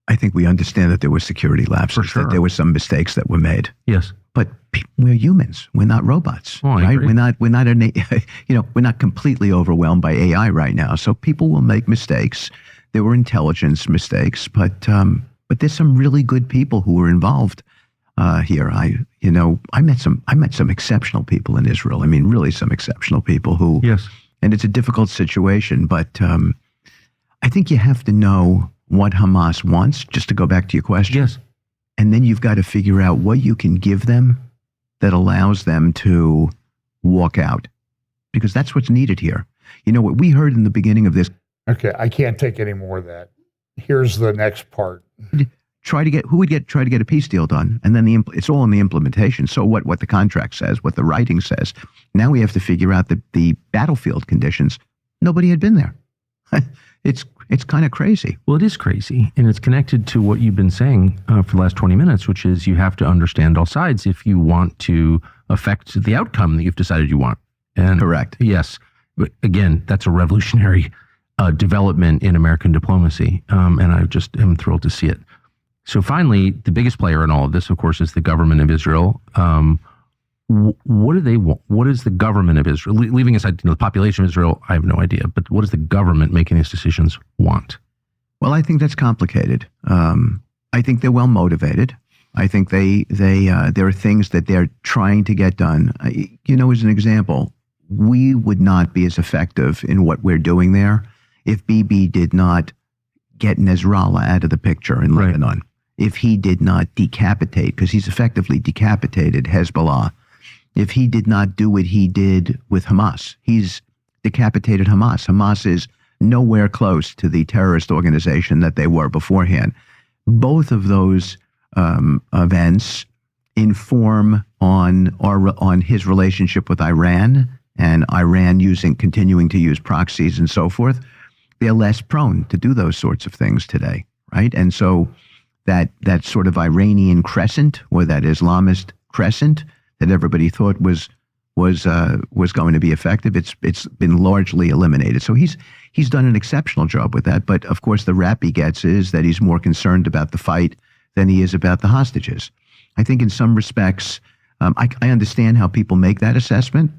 I think we understand that there were security lapses, For sure. that there were some mistakes that were made. Yes. But we're humans. We're not robots, I right? agree. We're not completely overwhelmed by AI right now. So people will make mistakes. There were intelligence mistakes, but there's some really good people who were involved here. I met some exceptional people in Israel. I mean, really some exceptional people who. Yes. And it's a difficult situation, but I think you have to know what Hamas wants. Just to go back to your question. Yes. And then you've got to figure out what you can give them that allows them to walk out, because that's what's needed here. You know what we heard in the beginning of this. Okay, I can't take any more of that. Here's the next part. Try to get a peace deal done, and then it's all in the implementation. So what the contract says, what the writing says. Now we have to figure out the battlefield conditions. Nobody had been there. It's kind of crazy. Well, it is crazy, and it's connected to what you've been saying for the last 20 minutes, which is you have to understand all sides if you want to affect the outcome that you've decided you want. And correct. Yes. But again, that's a revolutionary development in American diplomacy, and I just am thrilled to see it. So finally, the biggest player in all of this, of course, is the government of Israel. What do they want? What is the government of Israel, leaving aside the population of Israel? I have no idea, but what does the government making these decisions want? Well, I think that's complicated. I think they're well motivated. I think there are things that they're trying to get done. As an example, we would not be as effective in what we're doing there if Bibi did not get Nasrallah out of the picture in Right. Lebanon. If he did not decapitate, because he's effectively decapitated Hezbollah. If he did not do what he did with Hamas, he's decapitated Hamas. Hamas is nowhere close to the terrorist organization that they were beforehand. Both of those events inform on his relationship with Iran, and Iran continuing to use proxies and so forth. They're less prone to do those sorts of things today, right? And so that sort of Iranian crescent, or that Islamist crescent that everybody thought was going to be effective, it's been largely eliminated. So he's done an exceptional job with that. But of course, the rap he gets is that he's more concerned about the fight than he is about the hostages. I think in some respects, I understand how people make that assessment,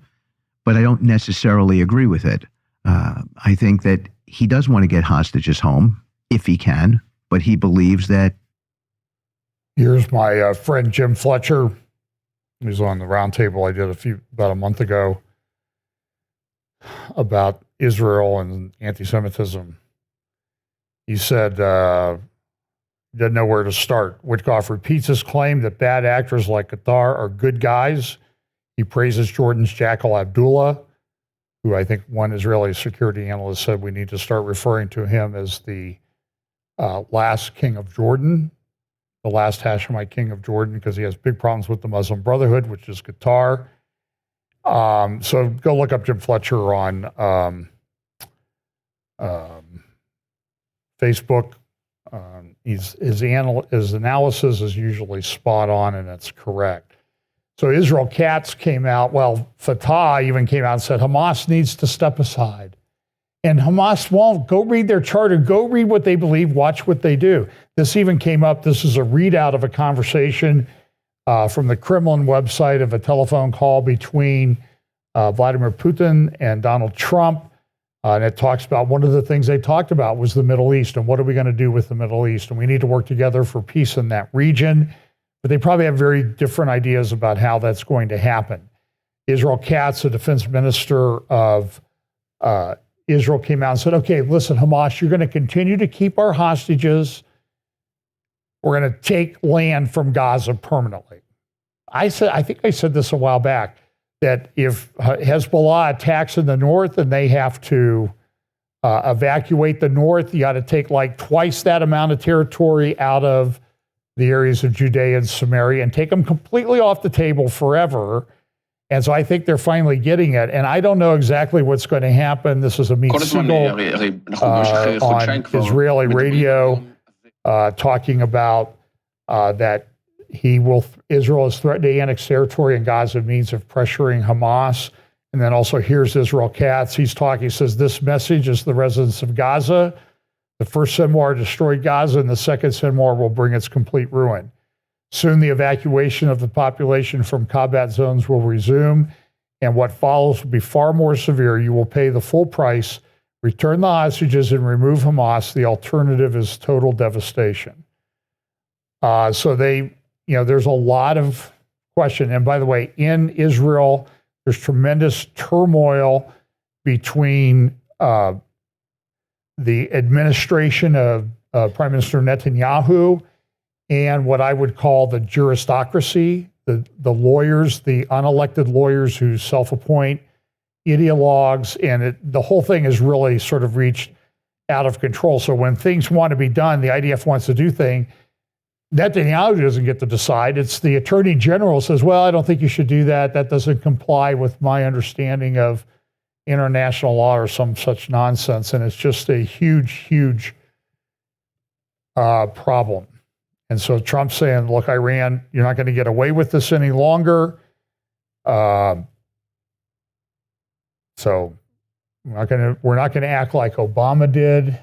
but I don't necessarily agree with it. I think that he does want to get hostages home if he can, but he believes that. Here's my friend Jim Fletcher. He was on the roundtable I did about a month ago about Israel and anti-Semitism. He said, doesn't know where to start. Witkoff repeats his claim that bad actors like Qatar are good guys. He praises Jordan's Jackal Abdullah, who I think one Israeli security analyst said we need to start referring to him as the last king of Jordan, the last Hashemite king of Jordan, because he has big problems with the Muslim Brotherhood, which is Qatar. So go look up Jim Fletcher on Facebook. His analysis is usually spot on, and it's correct. So Israel Katz came out, well, Fatah even came out and said Hamas needs to step aside. And Hamas won't. Go read their charter. Go read what they believe. Watch what they do. This even came up. This is a readout of a conversation from the Kremlin website of a telephone call between Vladimir Putin and Donald Trump. And it talks about one of the things they talked about was the Middle East and what are we going to do with the Middle East? And we need to work together for peace in that region. But they probably have very different ideas about how that's going to happen. Israel Katz, the defense minister of Israel, came out and said, okay, listen, Hamas, you're going to continue to keep our hostages. We're going to take land from Gaza permanently. I think I said this a while back, that if Hezbollah attacks in the north and they have to evacuate the north, you got to take like twice that amount of territory out of the areas of Judea and Samaria and take them completely off the table forever. And so I think they're finally getting it. And I don't know exactly what's going to happen. This is Amit Siegel on Israeli radio talking about that Israel has threatened to annex territory in Gaza means of pressuring Hamas. And then also here's Israel Katz. He's talking, he says, this message is the residents of Gaza. The first Sinwar destroyed Gaza, and the second Sinwar will bring its complete ruin. Soon the evacuation of the population from combat zones will resume, and what follows will be far more severe. You will pay the full price, return the hostages, and remove Hamas. The alternative is total devastation. So there's a lot of question. And by the way, in Israel, there's tremendous turmoil between the administration of Prime Minister Netanyahu and what I would call the juristocracy, the lawyers, the unelected lawyers who self-appoint ideologues, and the whole thing has really sort of reached out of control. So when things want to be done, the IDF wants to do things, Netanyahu doesn't get to decide. It's the attorney general says, well, I don't think you should do that. That doesn't comply with my understanding of international law or some such nonsense. And it's just a huge, huge problem. And so Trump's saying, look, Iran, you're not going to get away with this any longer. So we're not going to act like Obama did.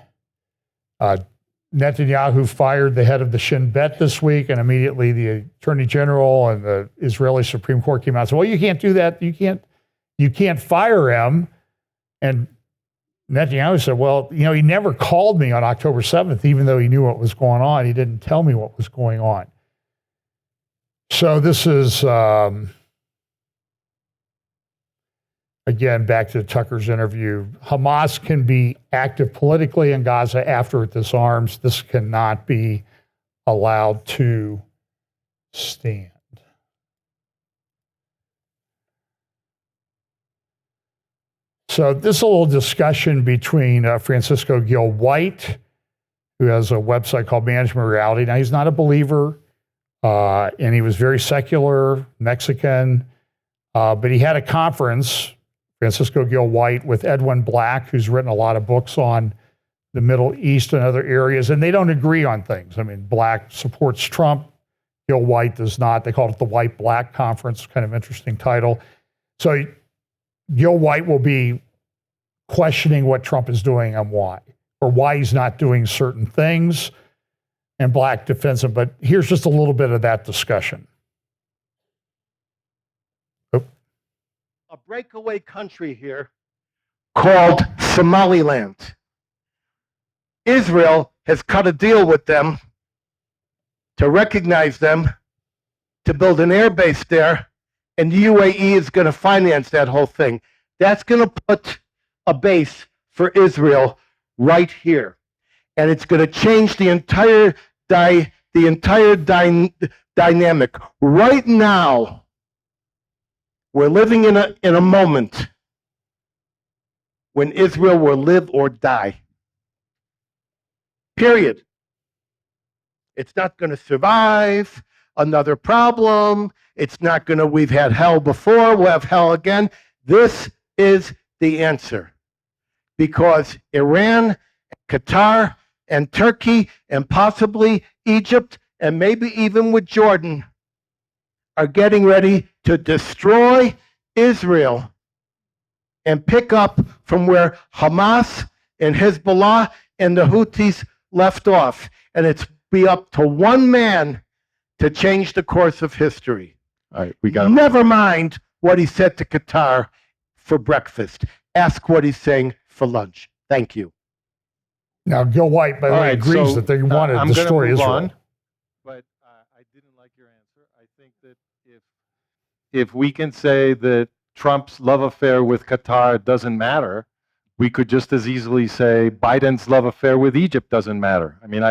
Netanyahu fired the head of the Shin Bet this week, and immediately the Attorney General and the Israeli Supreme Court came out and said, well, you can't do that. You can't fire him. And Netanyahu said, well, he never called me on October 7th, even though he knew what was going on. He didn't tell me what was going on. So this is, again, back to Tucker's interview. Hamas can be active politically in Gaza after it disarms. This cannot be allowed to stand. So this is a little discussion between Francisco Gil White, who has a website called Management Reality. Now, he's not a believer, and he was very secular, Mexican, but he had a conference, Francisco Gil White, with Edwin Black, who's written a lot of books on the Middle East and other areas, and they don't agree on things. I mean, Black supports Trump, Gil White does not. They call it the White-Black Conference, kind of interesting title. So Gil White will be questioning what Trump is doing and why, or why he's not doing certain things, and Black defends him. But here's just a little bit of that discussion. A breakaway country here called Somaliland. Israel has cut a deal with them to recognize them, to build an air base there, and the UAE is going to finance that whole thing. That's going to put a base for Israel right here. And it's going to change the entire the entire dynamic. Right now, we're living in a moment when Israel will live or die. Period. It's not going to survive another problem. It's not going to, we've had hell before, we'll have hell again. This is the answer. Because Iran, Qatar, and Turkey, and possibly Egypt, and maybe even with Jordan, are getting ready to destroy Israel and pick up from where Hamas and Hezbollah and the Houthis left off. And it's be up to one man to change the course of history. All right, we got Never mind what he said to Qatar for breakfast. Ask what he's saying for lunch. Thank you. Now, Gil White, by the All way, right, agrees so, that they want to I'm gonna destroy move Israel. on, but I didn't like your answer. I think that if we can say that Trump's love affair with Qatar doesn't matter, we could just as easily say Biden's love affair with Egypt doesn't matter. I mean,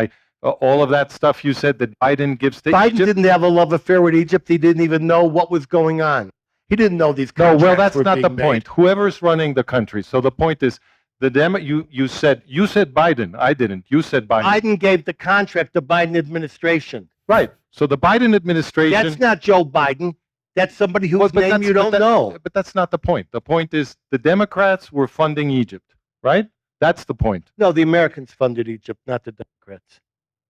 all of that stuff you said that Biden gives to Biden Egypt. didn't have a love affair with Egypt. He didn't even know what was going on. He didn't know these No, contracts well, that's were not the being made. point. Whoever's running the country. So the point is, you said Biden. I didn't. You said Biden. Biden gave the contract to Biden administration. Right. So the Biden administration. That's not Joe Biden. That's somebody whose Well, name you don't know. But that's not the point. The point is the Democrats were funding Egypt, right? That's the point. No, the Americans funded Egypt, not the Democrats.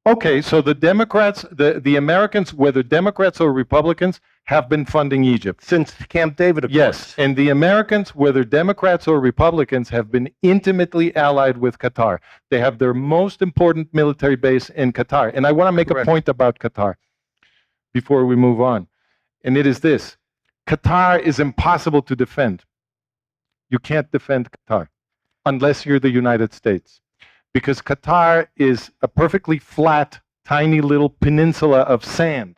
Okay, so the Democrats, the Americans, whether Democrats or Republicans, have been funding Egypt. Since Camp David, of Yes, course. and the Americans, whether Democrats or Republicans, have been intimately allied with Qatar. They have their most important military base in Qatar. And I want to make Correct. a point about Qatar before we move on. And it is this. Qatar is impossible to defend. You can't defend Qatar unless you're the United States. Because Qatar is a perfectly flat, tiny little peninsula of sand.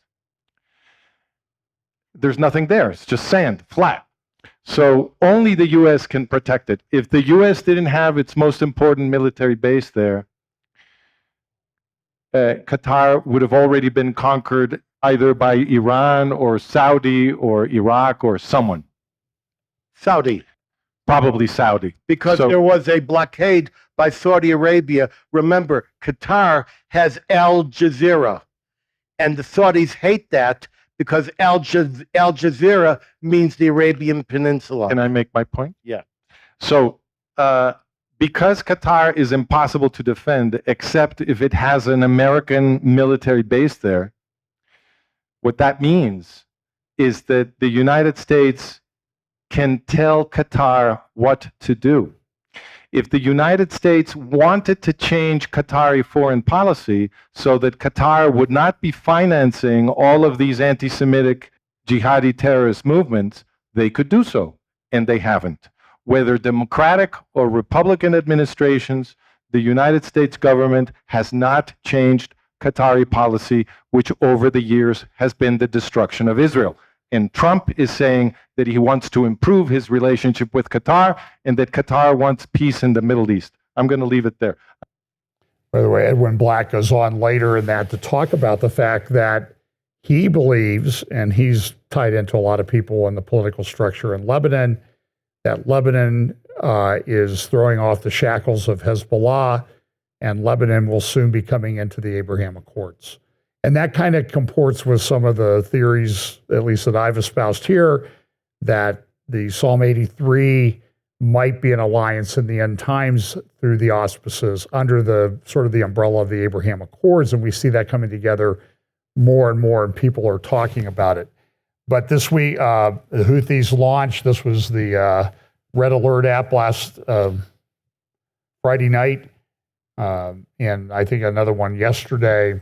There's nothing there. It's just sand, flat. So only the U.S. can protect it. If the U.S. didn't have its most important military base there, Qatar would have already been conquered either by Iran or Saudi or Iraq or someone. Saudi. Probably Saudi. Because So- there was a blockade by Saudi Arabia. Remember, Qatar has Al Jazeera. And the Saudis hate that because Al Jazeera means the Arabian Peninsula. Can I make my point? Yeah. So, because Qatar is impossible to defend, except if it has an American military base there, what that means is that the United States can tell Qatar what to do. If the United States wanted to change Qatari foreign policy so that Qatar would not be financing all of these anti-Semitic jihadi terrorist movements, they could do so, and they haven't. Whether Democratic or Republican administrations, the United States government has not changed Qatari policy, which over the years has been the destruction of Israel. And Trump is saying that he wants to improve his relationship with Qatar and that Qatar wants peace in the Middle East. I'm going to leave it there. By the way, Edwin Black goes on later in that to talk about the fact that he believes, and he's tied into a lot of people in the political structure in Lebanon, that Lebanon is throwing off the shackles of Hezbollah, and Lebanon will soon be coming into the Abraham Accords. And that kind of comports with some of the theories, at least that I've espoused here, that the Psalm 83 might be an alliance in the end times through the auspices under the sort of the umbrella of the Abraham Accords. And we see that coming together more and more, and people are talking about it. But this week, the Houthis launched, this was the Red Alert app last Friday night, and I think another one yesterday,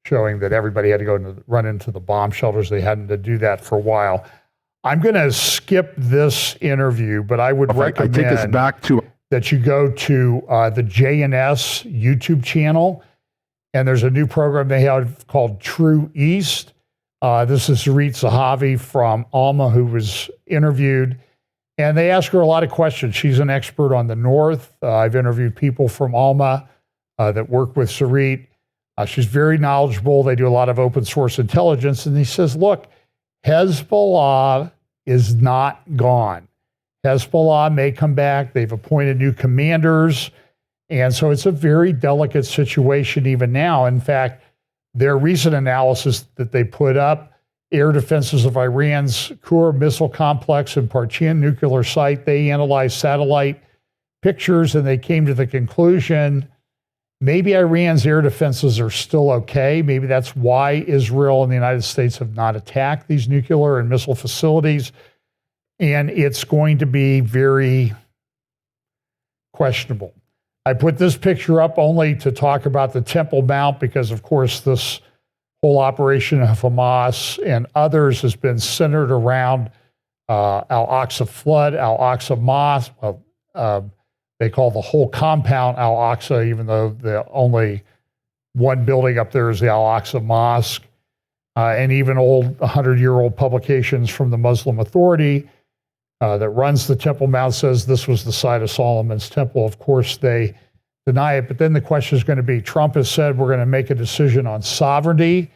showing that everybody had to go run into the bomb shelters. They hadn't to do that for a while. I'm going to skip this interview, but I would recommend I take us back to that you go to the JNS YouTube channel, and there's a new program they have called True East. This is Sarit Zahavi from Alma, who was interviewed, and they ask her a lot of questions. She's an expert on the North. I've interviewed people from Alma that work with Sarit. She's very knowledgeable. They do a lot of open source intelligence. And he says, look, Hezbollah is not gone. Hezbollah may come back. They've appointed new commanders. And so it's a very delicate situation even now. In fact, their recent analysis that they put up, air defenses of Iran's Khur missile complex and Parchin nuclear site, they analyzed satellite pictures and they came to the conclusion maybe Iran's air defenses are still okay. Maybe that's why Israel and the United States have not attacked these nuclear and missile facilities. And it's going to be very questionable. I put this picture up only to talk about the Temple Mount because, of course, this whole operation of Hamas and others has been centered around Al-Aqsa flood, Al-Aqsa mosque. They call the whole compound Al-Aqsa, even though the only one building up there is the Al-Aqsa Mosque. And even old 100-year-old publications from the Muslim Authority that runs the Temple Mount says this was the site of Solomon's Temple. Of course, they deny it. But then the question is going to be, Trump has said we're going to make a decision on sovereignty.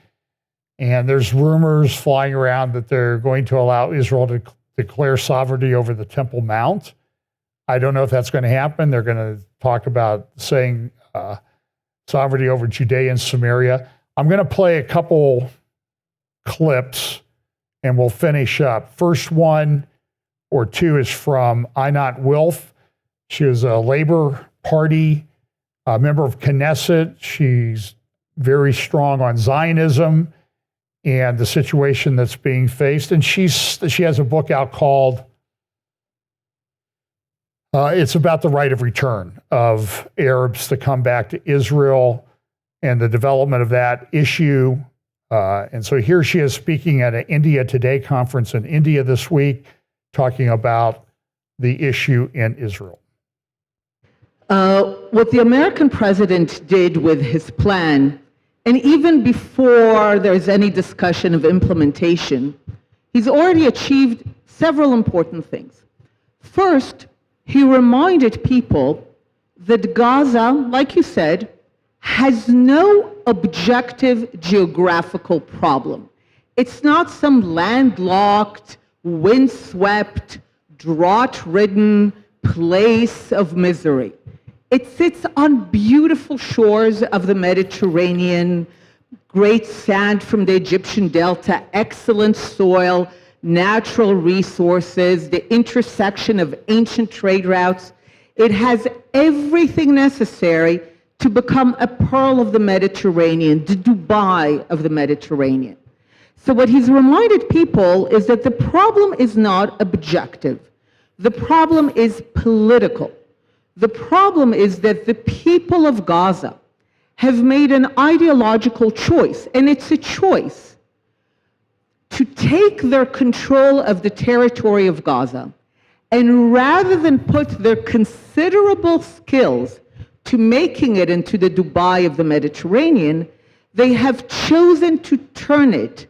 And there's rumors flying around that they're going to allow Israel to declare sovereignty over the Temple Mount. I don't know if that's going to happen. They're going to talk about saying sovereignty over Judea and Samaria. I'm going to play a couple clips and we'll finish up. First one or two is from Einat Wilf. She is a Labor Party member of Knesset. She's very strong on Zionism and the situation that's being faced. And she has a book out called it's about the right of return of Arabs to come back to Israel and the development of that issue. And so here she is speaking at an India Today conference in India this week, talking about the issue in Israel. What the American president did with his plan, and even before there's any discussion of implementation, he's already achieved several important things. First, he reminded people that Gaza, like you said, has no objective geographical problem. It's not some landlocked, windswept, drought-ridden place of misery. It sits on beautiful shores of the Mediterranean, great sand from the Egyptian delta, excellent soil, natural resources, the intersection of ancient trade routes. It has everything necessary to become a pearl of the Mediterranean, the Dubai of the Mediterranean. So what he's reminded people is that the problem is not objective. The problem is political. The problem is that the people of Gaza have made an ideological choice, and it's a choice to take their control of the territory of Gaza, and rather than put their considerable skills to making it into the Dubai of the Mediterranean, they have chosen to turn it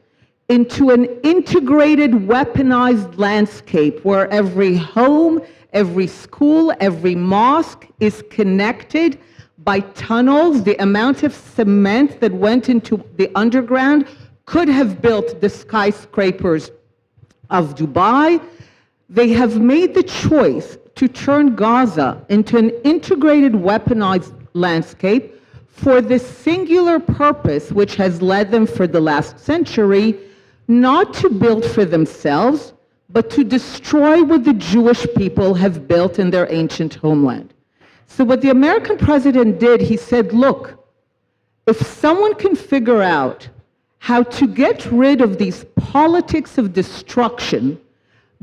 into an integrated, weaponized landscape where every home, every school, every mosque is connected by tunnels. The amount of cement that went into the underground could have built the skyscrapers of Dubai. They have made the choice to turn Gaza into an integrated, weaponized landscape for the singular purpose which has led them for the last century, not to build for themselves, but to destroy what the Jewish people have built in their ancient homeland. So what the American president did, he said, look, if someone can figure out how to get rid of these politics of destruction,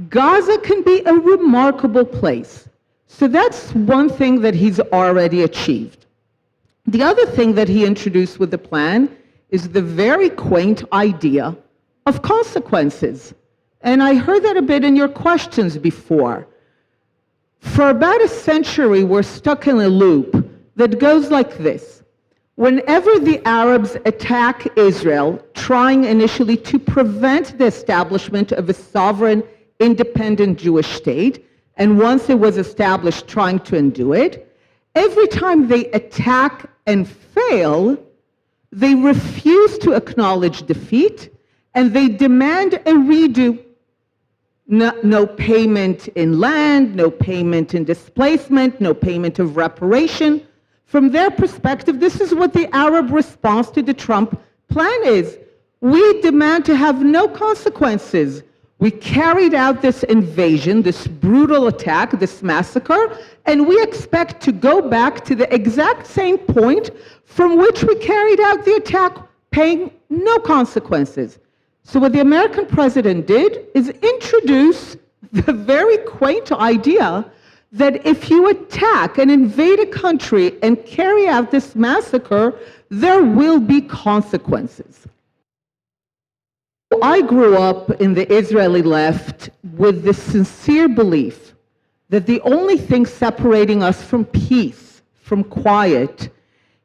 Gaza can be a remarkable place. So that's one thing that he's already achieved. The other thing that he introduced with the plan is the very quaint idea of consequences. And I heard that a bit in your questions before. For about a century, we're stuck in a loop that goes like this. Whenever the Arabs attack Israel, trying initially to prevent the establishment of a sovereign, independent Jewish state, and once it was established, trying to undo it, every time they attack and fail, They refuse to acknowledge defeat, and they demand a redo. No payment in land, no payment in displacement, no payment of reparation. From their perspective, this is what the Arab response to the Trump plan is. We demand to have no consequences. We carried out this invasion, this brutal attack, this massacre, and we expect to go back to the exact same point from which we carried out the attack, paying no consequences. So what the American president did is introduce the very quaint idea that if you attack and invade a country and carry out this massacre, there will be consequences. I grew up in the Israeli left with the sincere belief that the only thing separating us from peace, from quiet,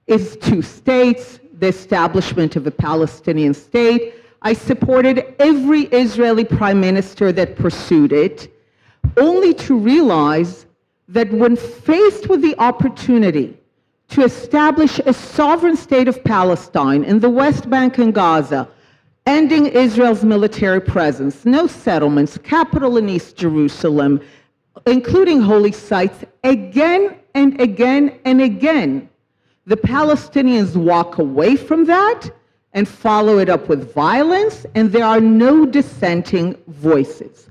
is two states, the establishment of a Palestinian state. I supported every Israeli prime minister that pursued it, only to realize that when faced with the opportunity to establish a sovereign state of Palestine in the West Bank and Gaza, ending Israel's military presence, no settlements, capital in East Jerusalem, including holy sites, again and again and again, the Palestinians walk away from that and follow it up with violence, and there are no dissenting voices.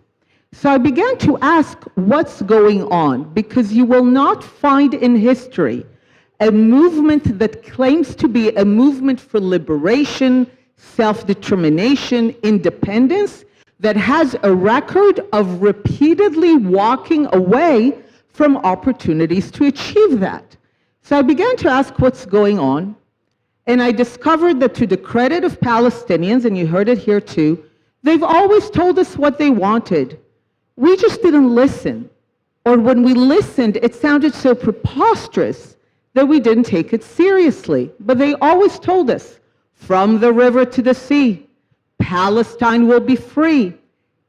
So I began to ask what's going on, because you will not find in history a movement that claims to be a movement for liberation, self-determination, independence, that has a record of repeatedly walking away from opportunities to achieve that. So I began to ask what's going on, and I discovered that to the credit of Palestinians, and you heard it here too, they've always told us what they wanted. We just didn't listen. Or when we listened, it sounded so preposterous that we didn't take it seriously. But they always told us, from the river to the sea, Palestine will be free.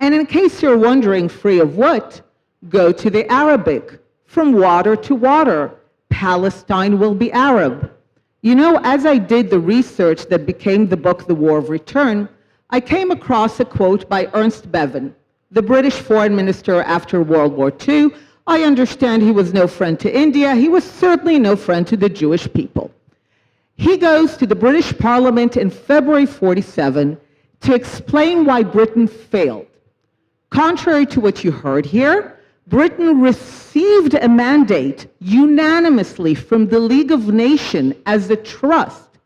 And in case you're wondering, free of what? Go to the Arabic. From water to water, Palestine will be Arab. You know, as I did the research that became the book, The War of Return, I came across a quote by Ernst Bevin, the British foreign minister after World War II. I understand he was no friend to India. He was certainly no friend to the Jewish people. He goes to the British Parliament in February 47 to explain why Britain failed. Contrary to what you heard here, Britain received a mandate unanimously from the League of Nations as a trust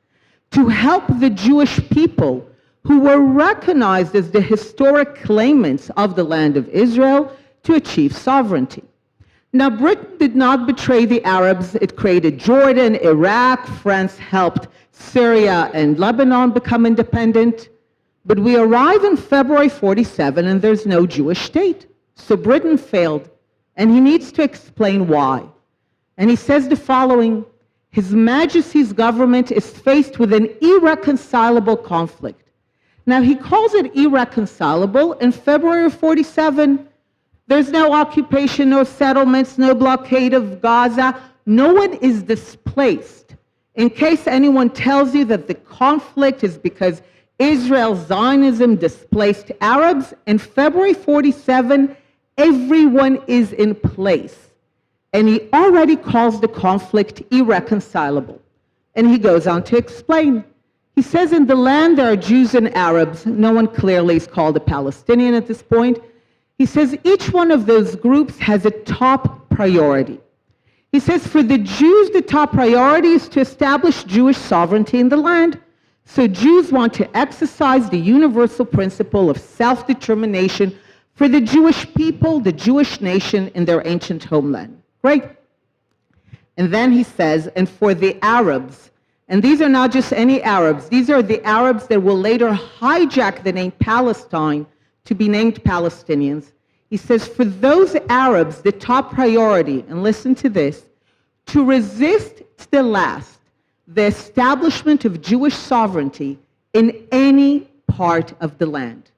to help the Jewish people who were recognized as the historic claimants of the land of Israel to achieve sovereignty. Now, Britain did not betray the Arabs. It created Jordan, Iraq. France helped Syria and Lebanon become independent. But we arrive in February 47 and there's no Jewish state. So Britain failed, and he needs to explain why. And he says the following: His Majesty's government is faced with an irreconcilable conflict. Now, he calls it irreconcilable. In February of 47, there's no occupation, no settlements, no blockade of Gaza. No one is displaced. In case anyone tells you that the conflict is because Israel, Zionism displaced Arabs, in February 47, everyone is in place. And he already calls the conflict irreconcilable. And he goes on to explain. He says, in the land there are Jews and Arabs. No one clearly is called a Palestinian at this point. He says each one of those groups has a top priority. He says for the Jews, the top priority is to establish Jewish sovereignty in the land. So Jews want to exercise the universal principle of self-determination for the Jewish people, the Jewish nation in their ancient homeland. Great. And then he says, and for the Arabs, and these are not just any Arabs, these are the Arabs that will later hijack the name Palestine to be named Palestinians. He says, for those Arabs, the top priority, and listen to this, to resist to the last the establishment of Jewish sovereignty in any part of the land.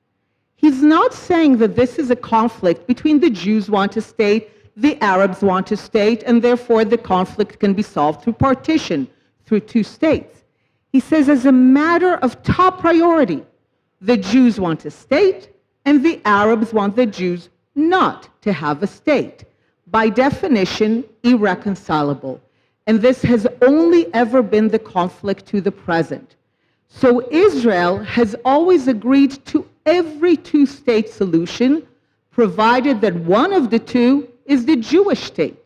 He's not saying that this is a conflict between the Jews want a state, the Arabs want a state, and therefore the conflict can be solved through partition, through two states. He says, as a matter of top priority, the Jews want a state, and the Arabs want the Jews not to have a state. By definition, irreconcilable. And this has only ever been the conflict to the present. So Israel has always agreed to every two-state solution, provided that one of the two is the Jewish state.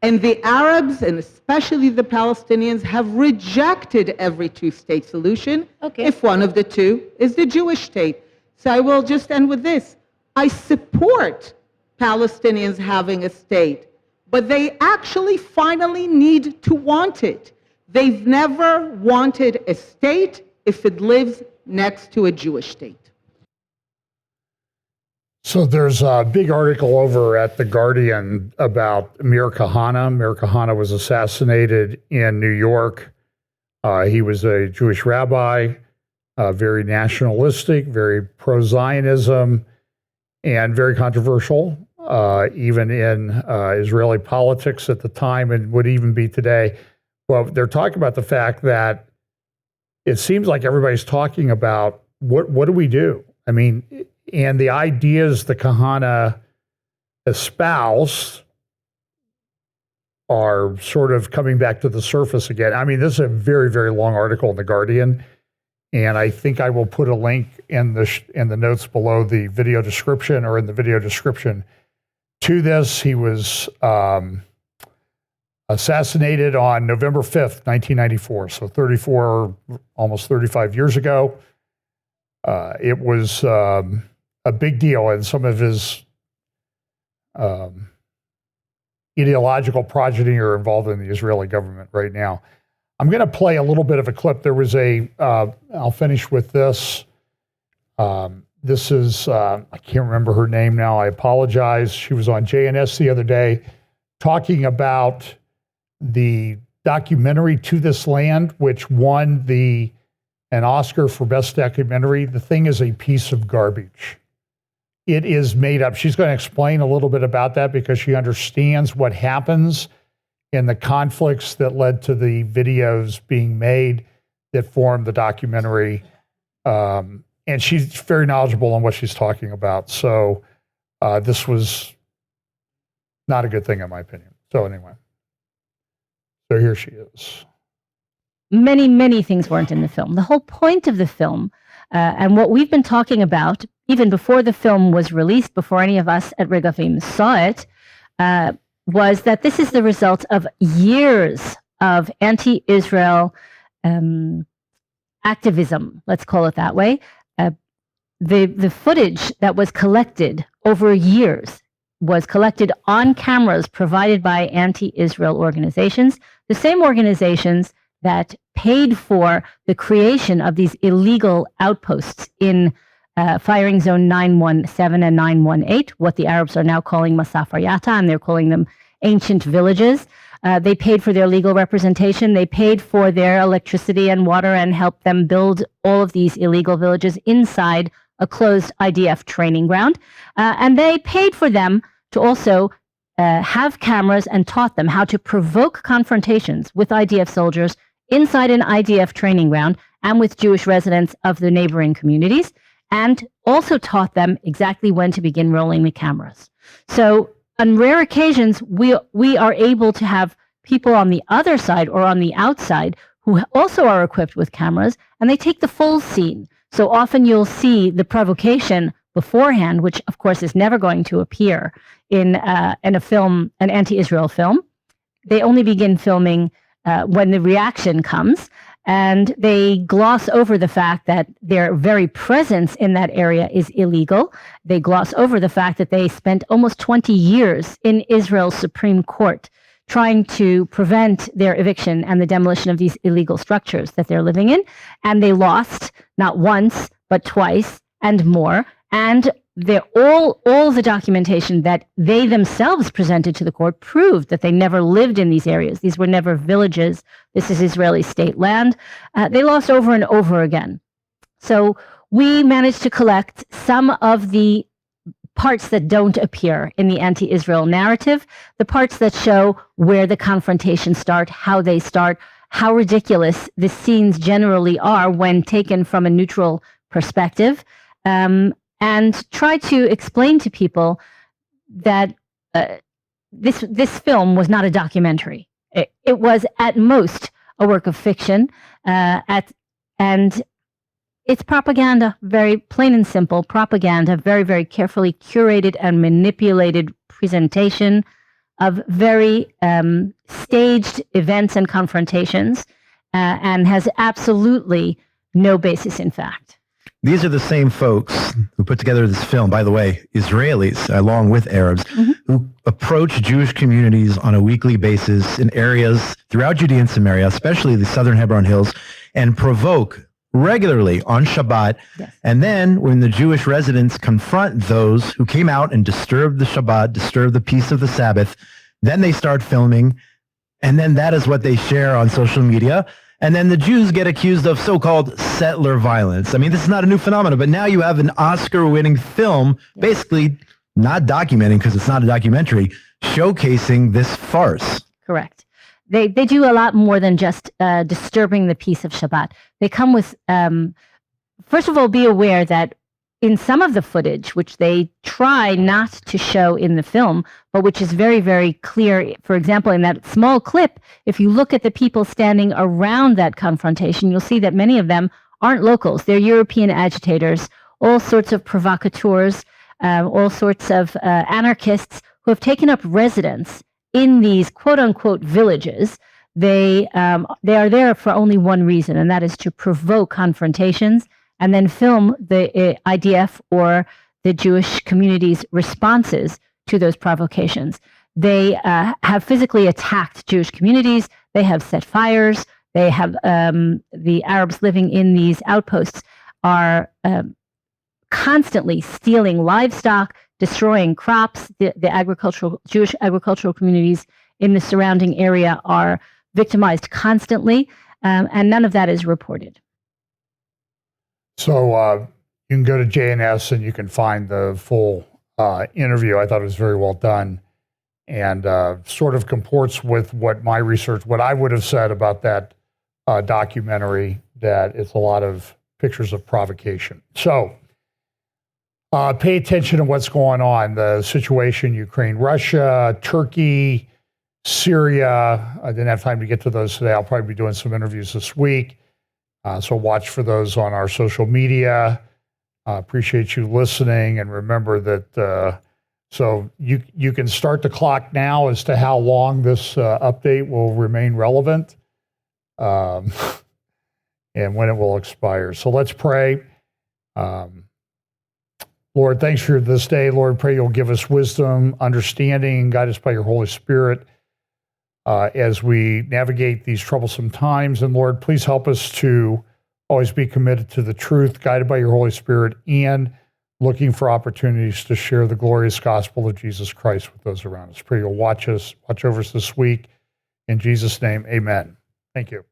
And the Arabs, and especially the Palestinians, have rejected every two-state solution if one of the two is the Jewish state. So I will just end with this. I support Palestinians having a state, but they actually finally need to want it. They've never wanted a state if it lives next to a Jewish state. So there's a big article over at The Guardian about Amir Kahana. Amir Kahana was assassinated in New York. He was a Jewish rabbi, very nationalistic, very pro-Zionism, and very controversial, even in Israeli politics at the time and would even be today. Well, they're talking about the fact that it seems like everybody's talking about what do we do? I mean, and the ideas the Kahana espouse are sort of coming back to the surface again. I mean, this is a very, very long article in The Guardian, and I think I will put a link in the notes below the video description or in the video description to this. He was assassinated on November 5th, 1994, so 34, almost 35 years ago. It was a big deal, and some of his ideological progeny are involved in the Israeli government right now. I'm going to play a little bit of a clip. There was I'll finish with this. This is, I can't remember her name now. I apologize. She was on JNS the other day talking about the documentary To This Land, which won an Oscar for Best Documentary. The thing is a piece of garbage. It is made up. She's going to explain a little bit about that because she understands what happens in the conflicts that led to the videos being made that formed the documentary. And she's very knowledgeable on what she's talking about. So this was not a good thing in my opinion. So anyway, so here she is. Many, many things weren't in the film. The whole point of the film, and what we've been talking about, even before the film was released, before any of us at Regavim saw it, was that this is the result of years of anti-Israel activism, let's call it that way. The footage that was collected over years was collected on cameras provided by anti-Israel organizations, the same organizations that paid for the creation of these illegal outposts in firing zone 917 and 918, what the Arabs are now calling Masaf Aryata, and they're calling them ancient villages. They paid for their legal representation. They paid for their electricity and water and helped them build all of these illegal villages inside a closed IDF training ground. And they paid for them to also have cameras and taught them how to provoke confrontations with IDF soldiers inside an IDF training ground and with Jewish residents of the neighboring communities, and also taught them exactly when to begin rolling the cameras. So on rare occasions, we are able to have people on the other side or on the outside who also are equipped with cameras, and they take the full scene. So often you'll see the provocation beforehand, which of course is never going to appear in a film, an anti-Israel film. They only begin filming when the reaction comes, and they gloss over the fact that their very presence in that area is illegal. They gloss over the fact that they spent almost 20 years in Israel's Supreme Court trying to prevent their eviction and the demolition of these illegal structures that they're living in. And they lost not once, but twice and more. And all the documentation that they themselves presented to the court proved that they never lived in these areas. These were never villages. This is Israeli state land. They lost over and over again. So we managed to collect some of the parts that don't appear in the anti-Israel narrative, the parts that show where the confrontations start, how they start, how ridiculous the scenes generally are when taken from a neutral perspective, and try to explain to people that this film was not a documentary. It was at most a work of fiction, and it's propaganda, very plain and simple propaganda, very, very carefully curated and manipulated presentation of very staged events and confrontations, and has absolutely no basis in fact. These are the same folks who put together this film, by the way, Israelis, along with Arabs, who approach Jewish communities on a weekly basis in areas throughout Judea and Samaria, especially the southern Hebron Hills, and provoke regularly on Shabbat. Yes. And then when the Jewish residents confront those who came out and disturbed the Shabbat, disturbed the peace of the Sabbath, then they start filming, and then that is what they share on social media. And then the Jews get accused of so-called settler violence. I mean, this is not a new phenomenon, but now you have an Oscar-winning film, basically not documenting, because it's not a documentary, showcasing this farce. Correct. They do a lot more than just disturbing the peace of Shabbat. They come with, first of all, be aware that in some of the footage, which they try not to show in the film, but which is very, very clear, for example, in that small clip, if you look at the people standing around that confrontation, you'll see that many of them aren't locals. They're European agitators, all sorts of provocateurs, all sorts of anarchists who have taken up residence in these quote-unquote villages. They are there for only one reason, and that is to provoke confrontations and then film the IDF or the Jewish community's responses to those provocations. They have physically attacked Jewish communities. They have set fires. They have the Arabs living in these outposts are constantly stealing livestock, destroying crops. The Jewish agricultural communities in the surrounding area are victimized constantly, and none of that is reported. So you can go to JNS and you can find the full interview. I thought it was very well done, and sort of comports with what my research, what I would have said about that documentary, that it's a lot of pictures of provocation. So pay attention to what's going on, the situation, Ukraine, Russia, Turkey, Syria. I didn't have time to get to those today. I'll probably be doing some interviews this week. So watch for those on our social media. Appreciate you listening, and remember that so you can start the clock now as to how long this update will remain relevant, and when it will expire. So let's pray. Lord, thanks for this day. Lord, pray you'll give us wisdom, understanding, guide us by your Holy Spirit as we navigate these troublesome times. And Lord, please help us to always be committed to the truth, guided by your Holy Spirit, and looking for opportunities to share the glorious gospel of Jesus Christ with those around us. Pray you'll watch over us this week. In Jesus' name, amen. Thank you.